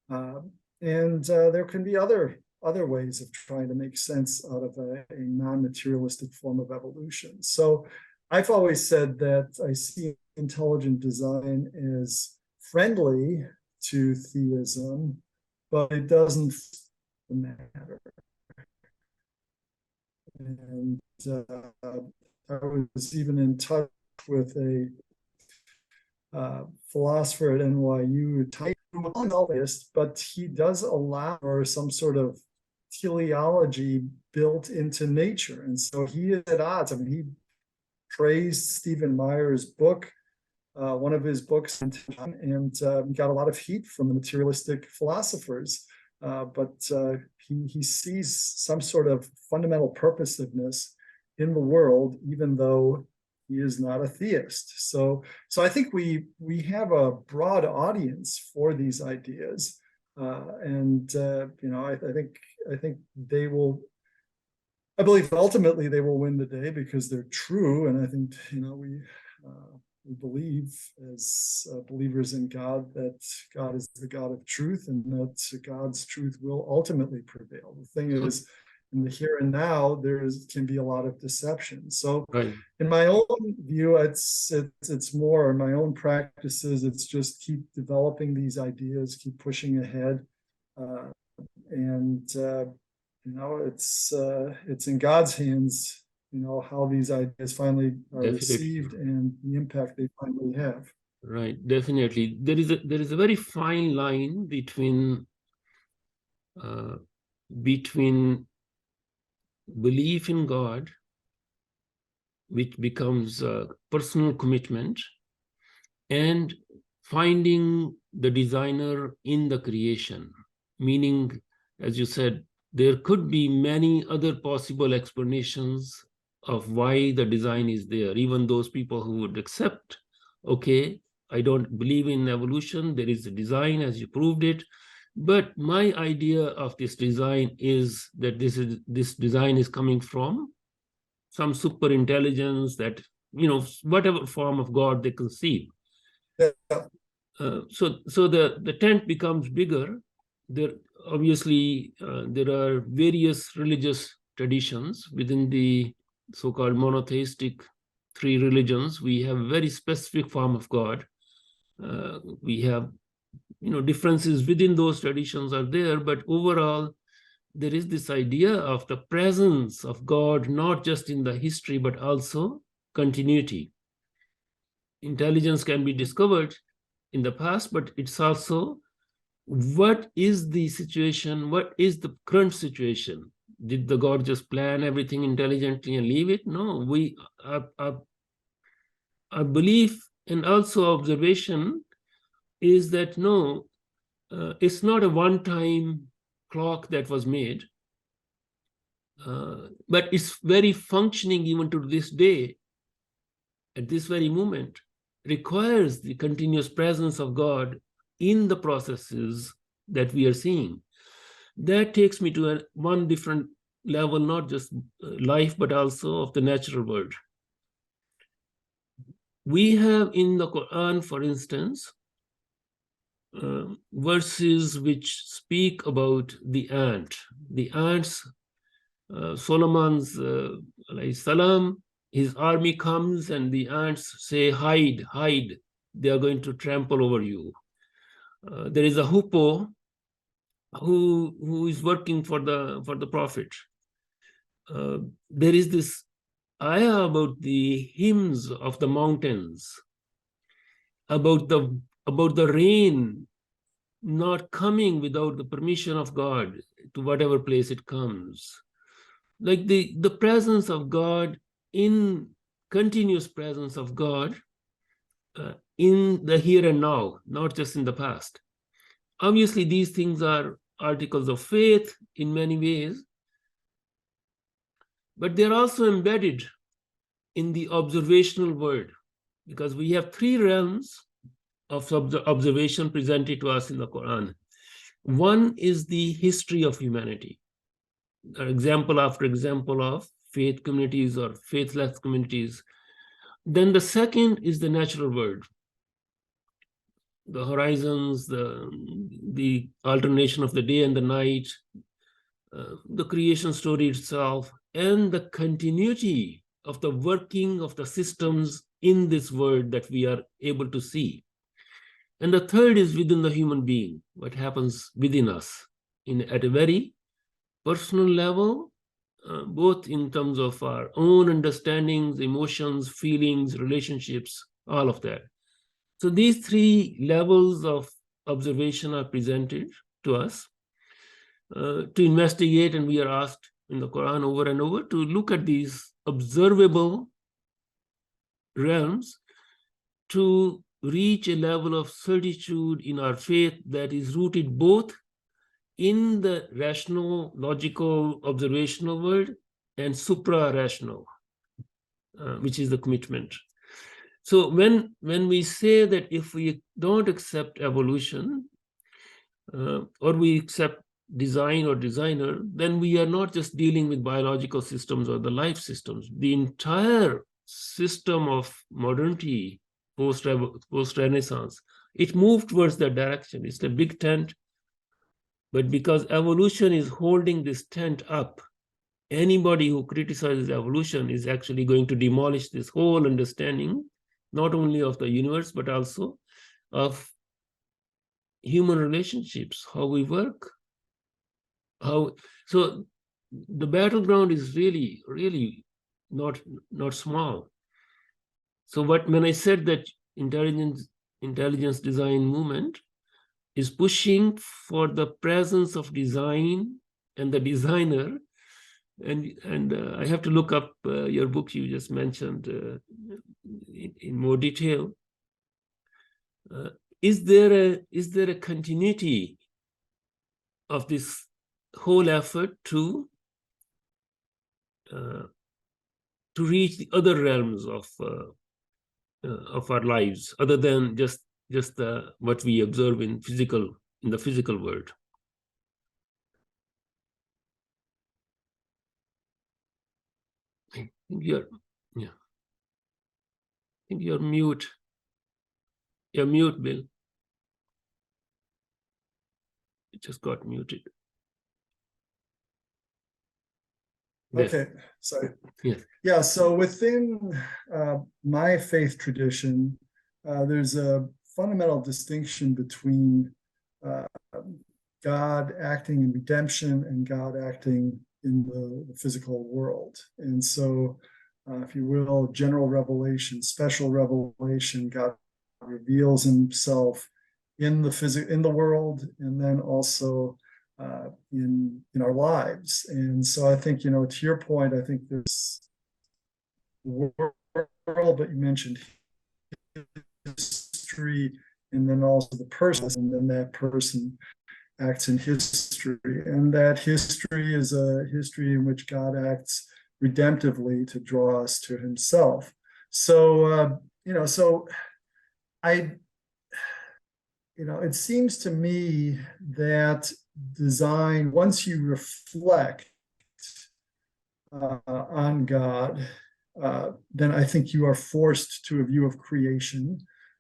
And there can be other ways of trying to make sense out of a non-materialistic form of evolution. So I've always said that I see intelligent design as friendly to theism, but it doesn't matter. And I was even in touch with a philosopher at NYU, but he does allow for some sort of teleology built into nature. And so he is at odds. I mean, he praised Stephen Meyer's book, one of his books, and got a lot of heat from the materialistic philosophers. But he sees some sort of fundamental purposiveness in the world, even though he is not a theist. So I think we have a broad audience for these ideas, and I think they will. I believe ultimately they will win the day because they're true, and I think we believe as believers in God that God is the God of truth, and that God's truth will ultimately prevail. The thing is, in the here and now, can be a lot of deception. So Right. in my own view, it's more in my own practices, it's just keep developing these ideas, keep pushing ahead. It's in God's hands, how these ideas finally are Definitely. received and the impact they finally have. Right, definitely. There is a very fine line between belief in God, which becomes a personal commitment, and finding the designer in the creation. Meaning, as you said, there could be many other possible explanations of why the design is there. Even those people who would accept, okay, I don't believe in evolution, there is a design as you proved it, but my idea of this design is that this design is coming from some super intelligence that, whatever form of God they conceive. Yeah. So the tent becomes bigger. There obviously there are various religious traditions within the so-called monotheistic three religions. We have a very specific form of God. We have, differences within those traditions are there, but overall, there is this idea of the presence of God, not just in the history, but also continuity. Intelligence can be discovered in the past, but it's also what is the situation, what is the current situation? Did the God just plan everything intelligently and leave it? No, our belief and also observation is that no, it's not a one-time clock that was made, but it's very functioning even to this day, at this very moment, requires the continuous presence of God in the processes that we are seeing. That takes me to one different level, not just life, but also of the natural world. We have in the Quran, for instance, verses which speak about the ant. The ants, Solomon's alayhi salam, his army comes and the ants say, hide, hide, they are going to trample over you. There is a hoopoe who is working for the prophet. There is this ayah about the hymns of the mountains, about the rain not coming without the permission of God to whatever place it comes. Like the presence of God, in continuous presence of God in the here and now, not just in the past. Obviously, these things are articles of faith in many ways, but they're also embedded in the observational world, because we have three realms of observation presented to us in the Quran. One is the history of humanity, example after example of faith communities or faithless communities. Then the second is the natural world, the horizons, the alternation of the day and the night, the creation story itself, and the continuity of the working of the systems in this world that we are able to see. And the third is within the human being, what happens within us at a very personal level, both in terms of our own understandings, emotions, feelings, relationships, all of that. So these three levels of observation are presented to us to investigate, and we are asked in the Quran over and over to look at these observable realms to reach a level of certitude in our faith that is rooted both in the rational, logical, observational world and supra-rational, which is the commitment. So when we say that if we don't accept evolution or we accept design or designer, then we are not just dealing with biological systems or the life systems. The entire system of modernity, post-Renaissance, it moved towards that direction. It's a big tent, but because evolution is holding this tent up, anybody who criticizes evolution is actually going to demolish this whole understanding, not only of the universe, but also of human relationships, how we work, so the battleground is really, really not small. So when I said that intelligence design movement is pushing for the presence of design and the designer, and I have to look up your book you just mentioned in more detail. Is there a continuity of this whole effort to reach the other realms of our lives, other than just what we observe in the physical world? I think you're mute. You're mute, Bill. It just got muted. Okay, sorry. Yes. Yeah, so within my faith tradition, there's a fundamental distinction between God acting in redemption and God acting in the physical world. And so, if you will, general revelation, special revelation, God reveals himself in the world, and then also in our lives. And so I think, to your point, I think there's the world that you mentioned, history, and then also the person, and then that person acts in history. And that history is a history in which God acts redemptively to draw us to himself. So, it seems to me that design, once you reflect on God, then I think you are forced to a view of creation,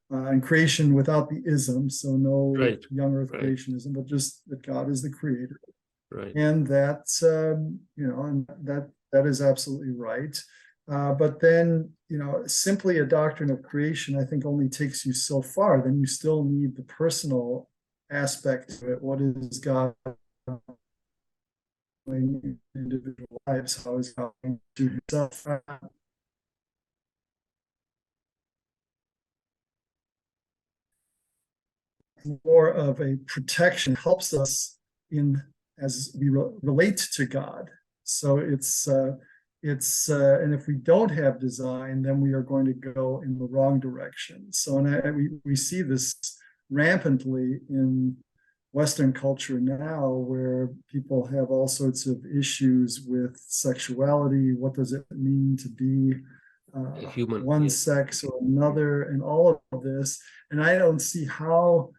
and creation without the ism, so no young earth creationism, but just that God is the creator. Right. And that's, and that is absolutely right. But then, simply a doctrine of creation, I think, only takes you so far. Then you still need the personal aspect of it. What is God doing in individual lives? How is God going to do himself? More of a protection, helps us as we relate to God. So it's and if we don't have design, then we are going to go in the wrong direction. So we see this rampantly in Western culture now, where people have all sorts of issues with sexuality. What does it mean to be human, one sex or another, and all of this? And I don't see how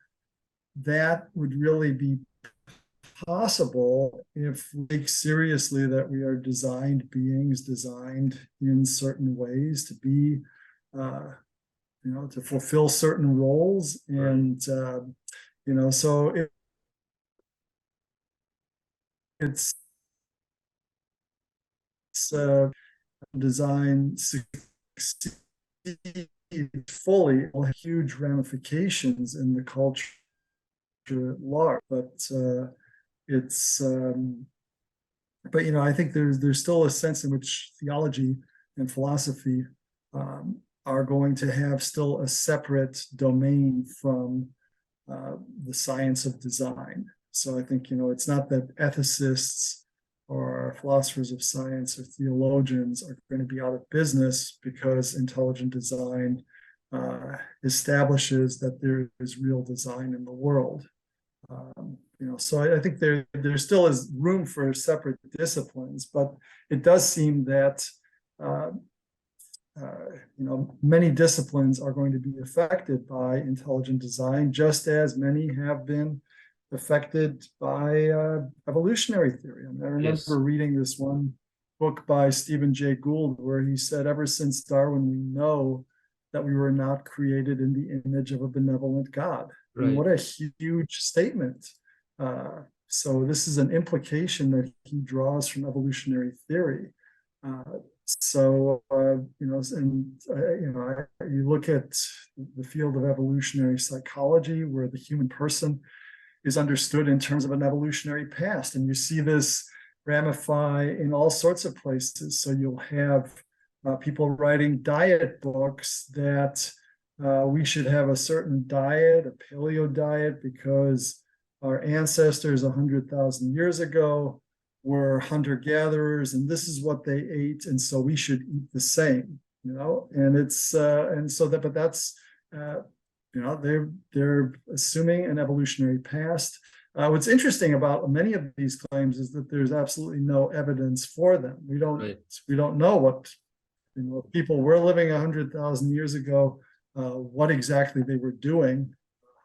that would really be possible if we take seriously that we are designed beings, designed in certain ways to be, to fulfill certain roles. And, so it's design succeed fully, will have huge ramifications in the culture at large. But I think there's still a sense in which theology and philosophy are going to have still a separate domain from the science of design. So I think, it's not that ethicists or philosophers of science or theologians are going to be out of business because intelligent design establishes that there is real design in the world. So I think there still is room for separate disciplines, but it does seem that many disciplines are going to be affected by intelligent design, just as many have been affected by evolutionary theory. I remember reading this one book by Stephen Jay Gould, where he said, ever since Darwin, we know that we were not created in the image of a benevolent God. Right. And what a huge statement So this is an implication that he draws from evolutionary theory. You look at the field of evolutionary psychology, where the human person is understood in terms of an evolutionary past, and you see this ramify in all sorts of places. So you'll have people writing diet books that we should have a certain diet, a paleo diet, because our ancestors 100,000 years ago were hunter-gatherers, and this is what they ate, and so we should eat the same, and it's but that's they're assuming an evolutionary past. What's interesting about many of these claims is that there's absolutely no evidence for them. We don't know what people were living 100,000 years ago, what exactly they were doing,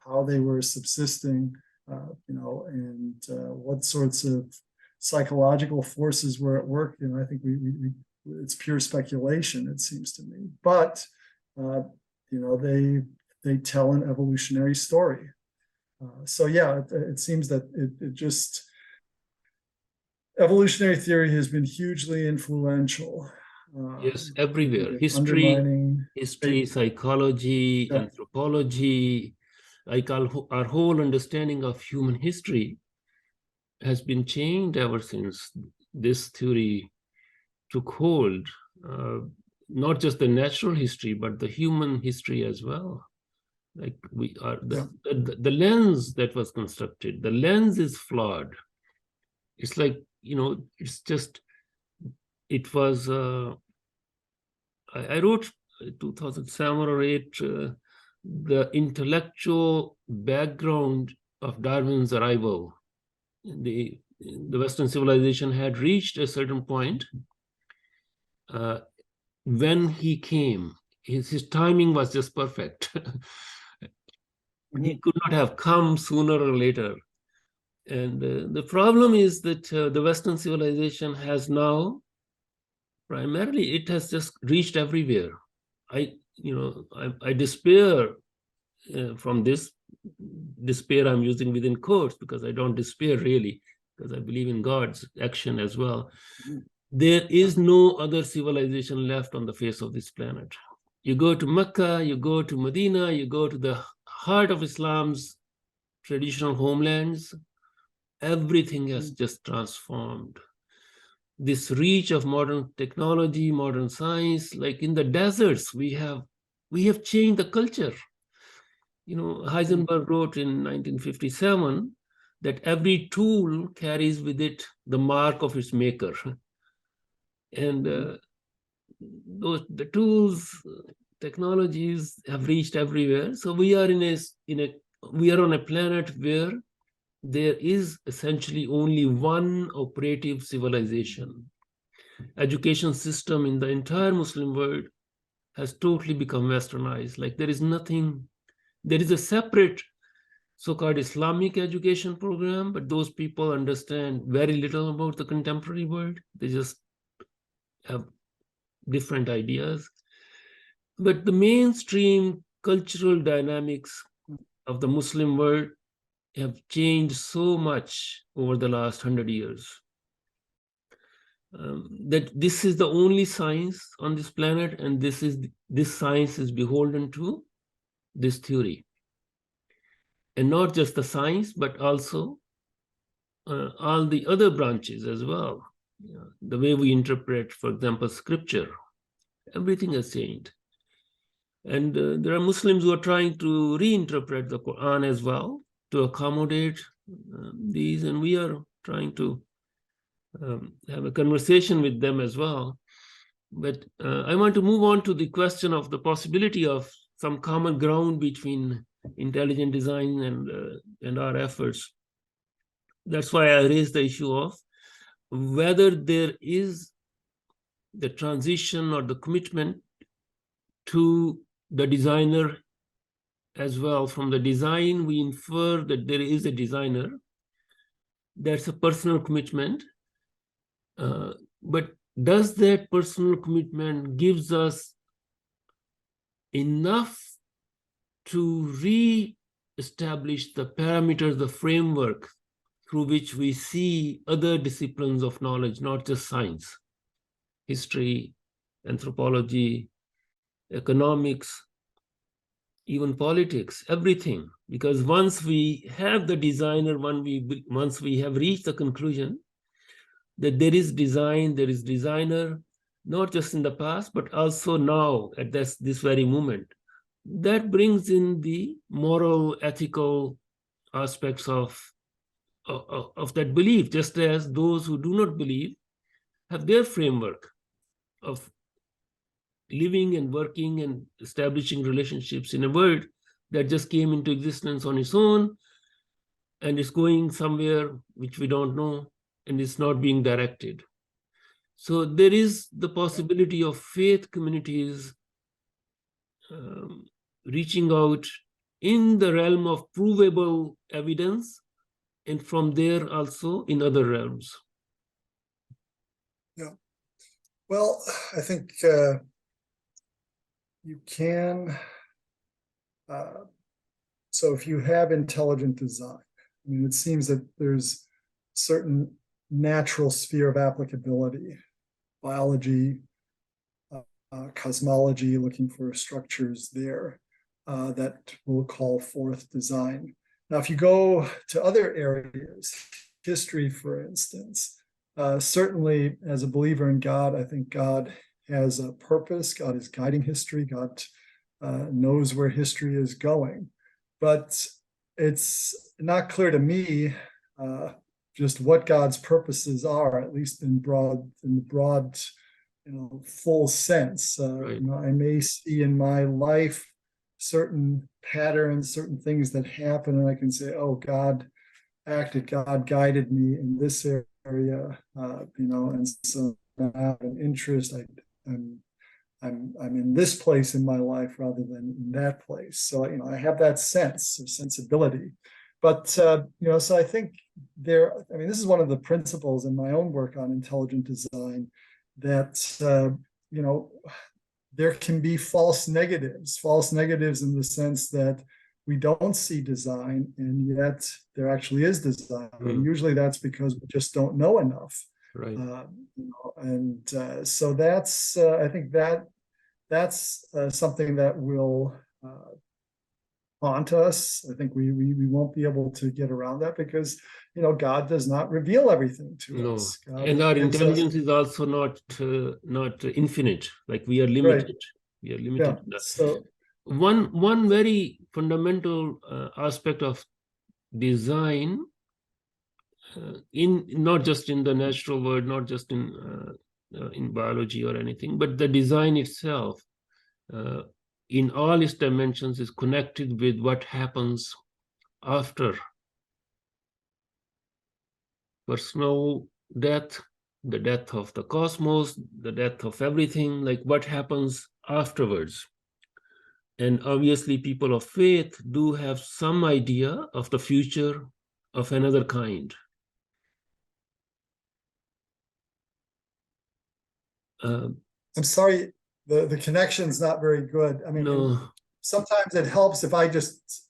how they were subsisting, and what sorts of psychological forces were at work. I think it's pure speculation, it seems to me. But they tell an evolutionary story. It seems that it just evolutionary theory has been hugely influential. Yes, everywhere. History, psychology, Yeah. anthropology, like our whole understanding of human history has been changed ever since this theory took hold. Not just the natural history, but the human history as well. Like we are the lens that was constructed, the lens is flawed. It's like, it's just, it was, I wrote 2007 or 8, the intellectual background of Darwin's arrival. The Western civilization had reached a certain point when he came. His timing was just perfect. He could not have come sooner or later. And the problem is that the Western civilization has now, primarily, it has just reached everywhere. I despair from this. Despair I'm using within quotes, because I don't despair really, because I believe in God's action as well. There is no other civilization left on the face of this planet. You go to Mecca, you go to Medina, you go to the heart of Islam's traditional homelands, everything has just transformed. This reach of modern technology, modern science, like in the deserts, we have changed the culture. Heisenberg wrote in 1957 that every tool carries with it the mark of its maker. And the tools, technologies have reached everywhere. So we are we are on a planet where there is essentially only one operative civilization. Education system in the entire Muslim world has totally become westernized. Like there is a separate so-called Islamic education program, but those people understand very little about the contemporary world. They just have different ideas. But the mainstream cultural dynamics of the Muslim world have changed so much over the last 100 years that this is the only science on this planet, and this science is beholden to this theory. And not just the science, but also all the other branches as well. The way we interpret, for example, scripture, everything has changed. And there are Muslims who are trying to reinterpret the Quran as well to accommodate these, and we are trying to have a conversation with them as well. But I want to move on to the question of the possibility of some common ground between intelligent design and our efforts. That's why I raised the issue of whether there is the transition or the commitment to the designer as well. From the design, we infer that there is a designer. That's a personal commitment. But does that personal commitment gives us enough to re-establish the parameters, the framework through which we see other disciplines of knowledge, not just science, history, anthropology, economics, even politics, everything. Because once we have the designer, once we have reached the conclusion that there is design, there is designer, not just in the past, but also now at this very moment, that brings in the moral, ethical aspects of that belief, just as those who do not believe have their framework of living and working and establishing relationships in a world that just came into existence on its own and is going somewhere which we don't know and is not being directed. So there is the possibility of faith communities reaching out in the realm of provable evidence, and from there also in other realms. Yeah. Well, I think you can. So if you have intelligent design, I mean, it seems that there's certain natural sphere of applicability, biology, cosmology, looking for structures there that will call forth design. Now, if you go to other areas, history, for instance, certainly as a believer in God, I think God has a purpose. God is guiding history. God knows where history is going. But it's not clear to me just what God's purposes are, at least in the broad, full sense. Right. I may see in my life certain patterns, certain things that happen, and I can say, "Oh, God acted, God guided me in this area," and so I have an interest. I'm in this place in my life rather than in that place. So I have that sense or sensibility. But so I think this is one of the principles in my own work on intelligent design, that there can be false negatives in the sense that we don't see design, and yet there actually is design. And usually that's because we just don't know enough. Right. So that's I think that's something that will haunt us. I think we won't be able to get around that, because God does not reveal everything to us. God And our gives intelligence us, is also not infinite. Like we are limited. Right. We are limited. Yeah. So one very fundamental aspect of design, in not just in the natural world, not just in biology or anything, but the design itself, in all its dimensions, is connected with what happens after personal death, the death of the cosmos, the death of everything, like what happens afterwards. And obviously people of faith do have some idea of the future of another kind. I'm sorry, the connection's not very good. I mean, no. Sometimes it helps if I just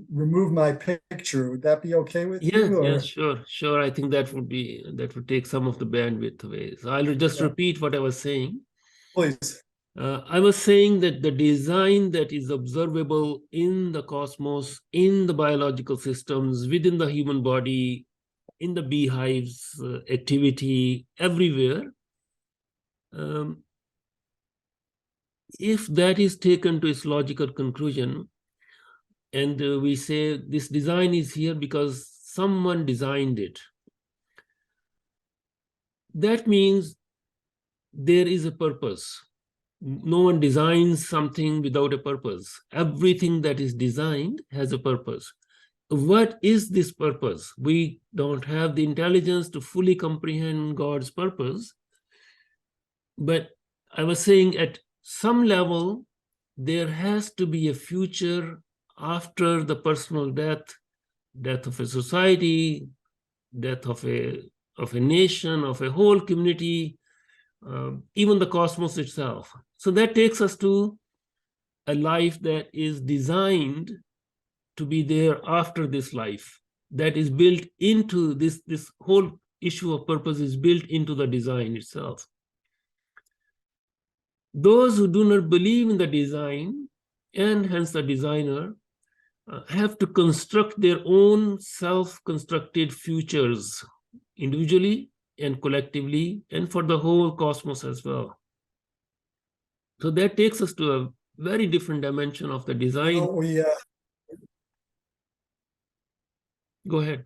remove my picture. Would that be okay with you? Yeah, sure. I think that would take some of the bandwidth away. So I'll just repeat what I was saying. Please. I was saying that the design that is observable in the cosmos, in the biological systems, within the human body, in the beehives, activity, everywhere, if that is taken to its logical conclusion, and we say this design is here because someone designed it, that means there is a purpose. No one designs something without a purpose. Everything that is designed has a purpose. What is this purpose? We don't have the intelligence to fully comprehend God's purpose. But I was saying at some level, there has to be a future after the personal death of a society, death of a nation, of a whole community, even the cosmos itself. So that takes us to a life that is designed to be there after this life. that is built into this whole issue of purpose is built into the design itself. Those who do not believe in the design, and hence the designer, have to construct their own self-constructed futures, individually and collectively, and for the whole cosmos as well. So that takes us to a very different dimension of the design. Go ahead.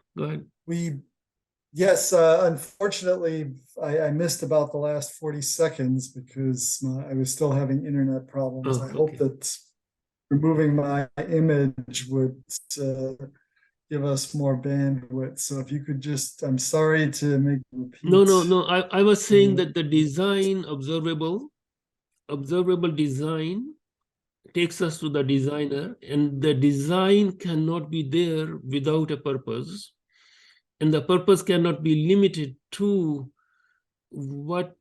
Yes, unfortunately, I missed about the last 40 seconds because I was still having internet problems. I hope that removing my image would give us more bandwidth. So if you could just, I'm sorry to make you repeat. No. I was saying that the design, observable design takes us to the designer, and the design cannot be there without a purpose. And the purpose cannot be limited to what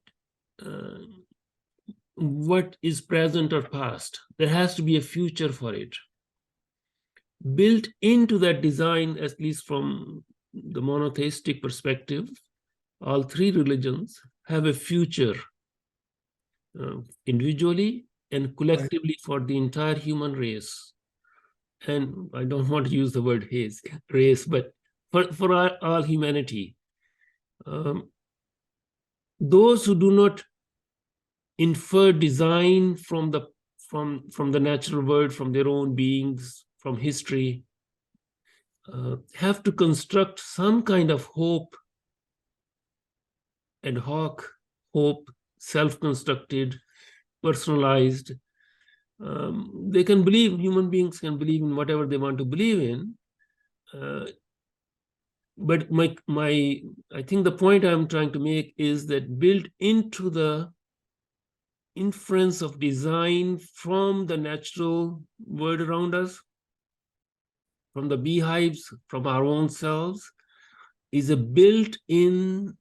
is present or past. There has to be a future for it. Built into that design, at least from the monotheistic perspective, all three religions have a future, individually and collectively, for the entire human race. And I don't want to use the word race, but for all humanity. Those who do not infer design from the natural world, from their own beings, from history, have to construct some kind of hope, ad hoc hope, self-constructed, personalized. They can believe, human beings can believe in whatever they want to believe in. But I think the point I'm trying to make is that built into the inference of design from the natural world around us, from the beehives, from our own selves, is a built-in,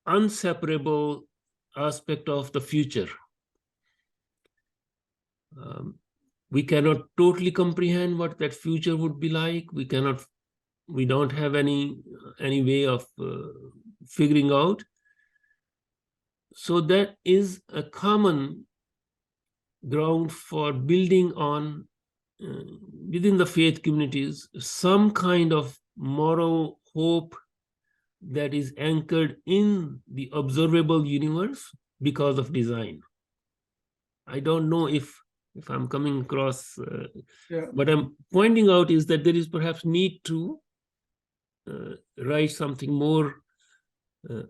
inseparable aspect of the future. We cannot totally comprehend what that future would be like. We don't have any way of figuring out. So that is a common ground for building on, within the faith communities, some kind of moral hope that is anchored in the observable universe because of design. I don't know if I'm coming across, what I'm pointing out is that there is perhaps need to write something more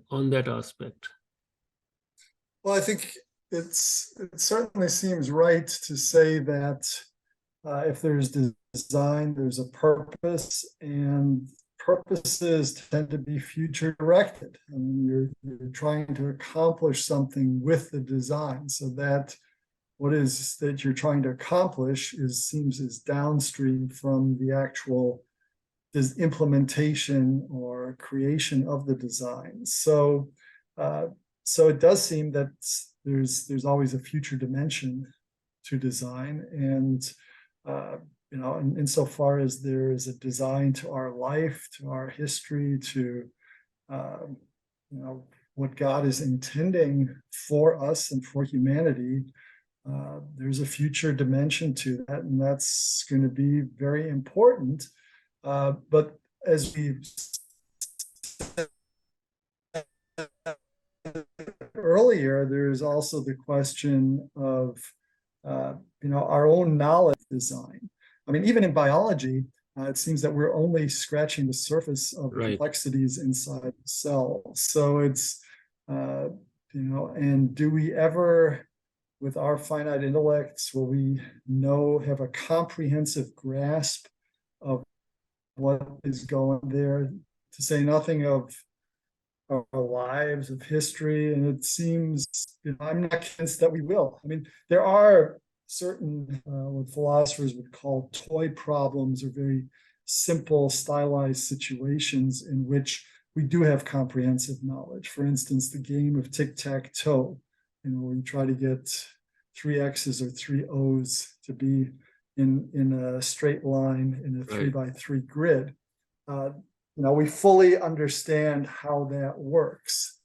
on that aspect. Well, I think it certainly seems right to say that if there's design, there's a purpose, and purposes tend to be future directed. I mean, you're trying to accomplish something with the design, so that what is that you're trying to accomplish seems as downstream from the actual implementation or creation of the design. So it does seem that there's always a future dimension to design, and insofar as there is a design to our life, to our history, to what God is intending for us and for humanity, there's a future dimension to that, and that's going to be very important. But as we said earlier, there's also the question of our own knowledge design. I mean, even in biology, it seems that we're only scratching the surface of complexities inside the cell. So it's and do we ever, with our finite intellects, will we have a comprehensive grasp of what is going there, to say nothing of our lives, of history? And it seems, I'm not convinced that we will. I mean, there are certain what philosophers would call toy problems, or very simple stylized situations in which we do have comprehensive knowledge. For instance, the game of tic-tac-toe, where you try to get 3 X's or 3 O's to be in a straight line in a Right. 3x3 grid. We fully understand how that works.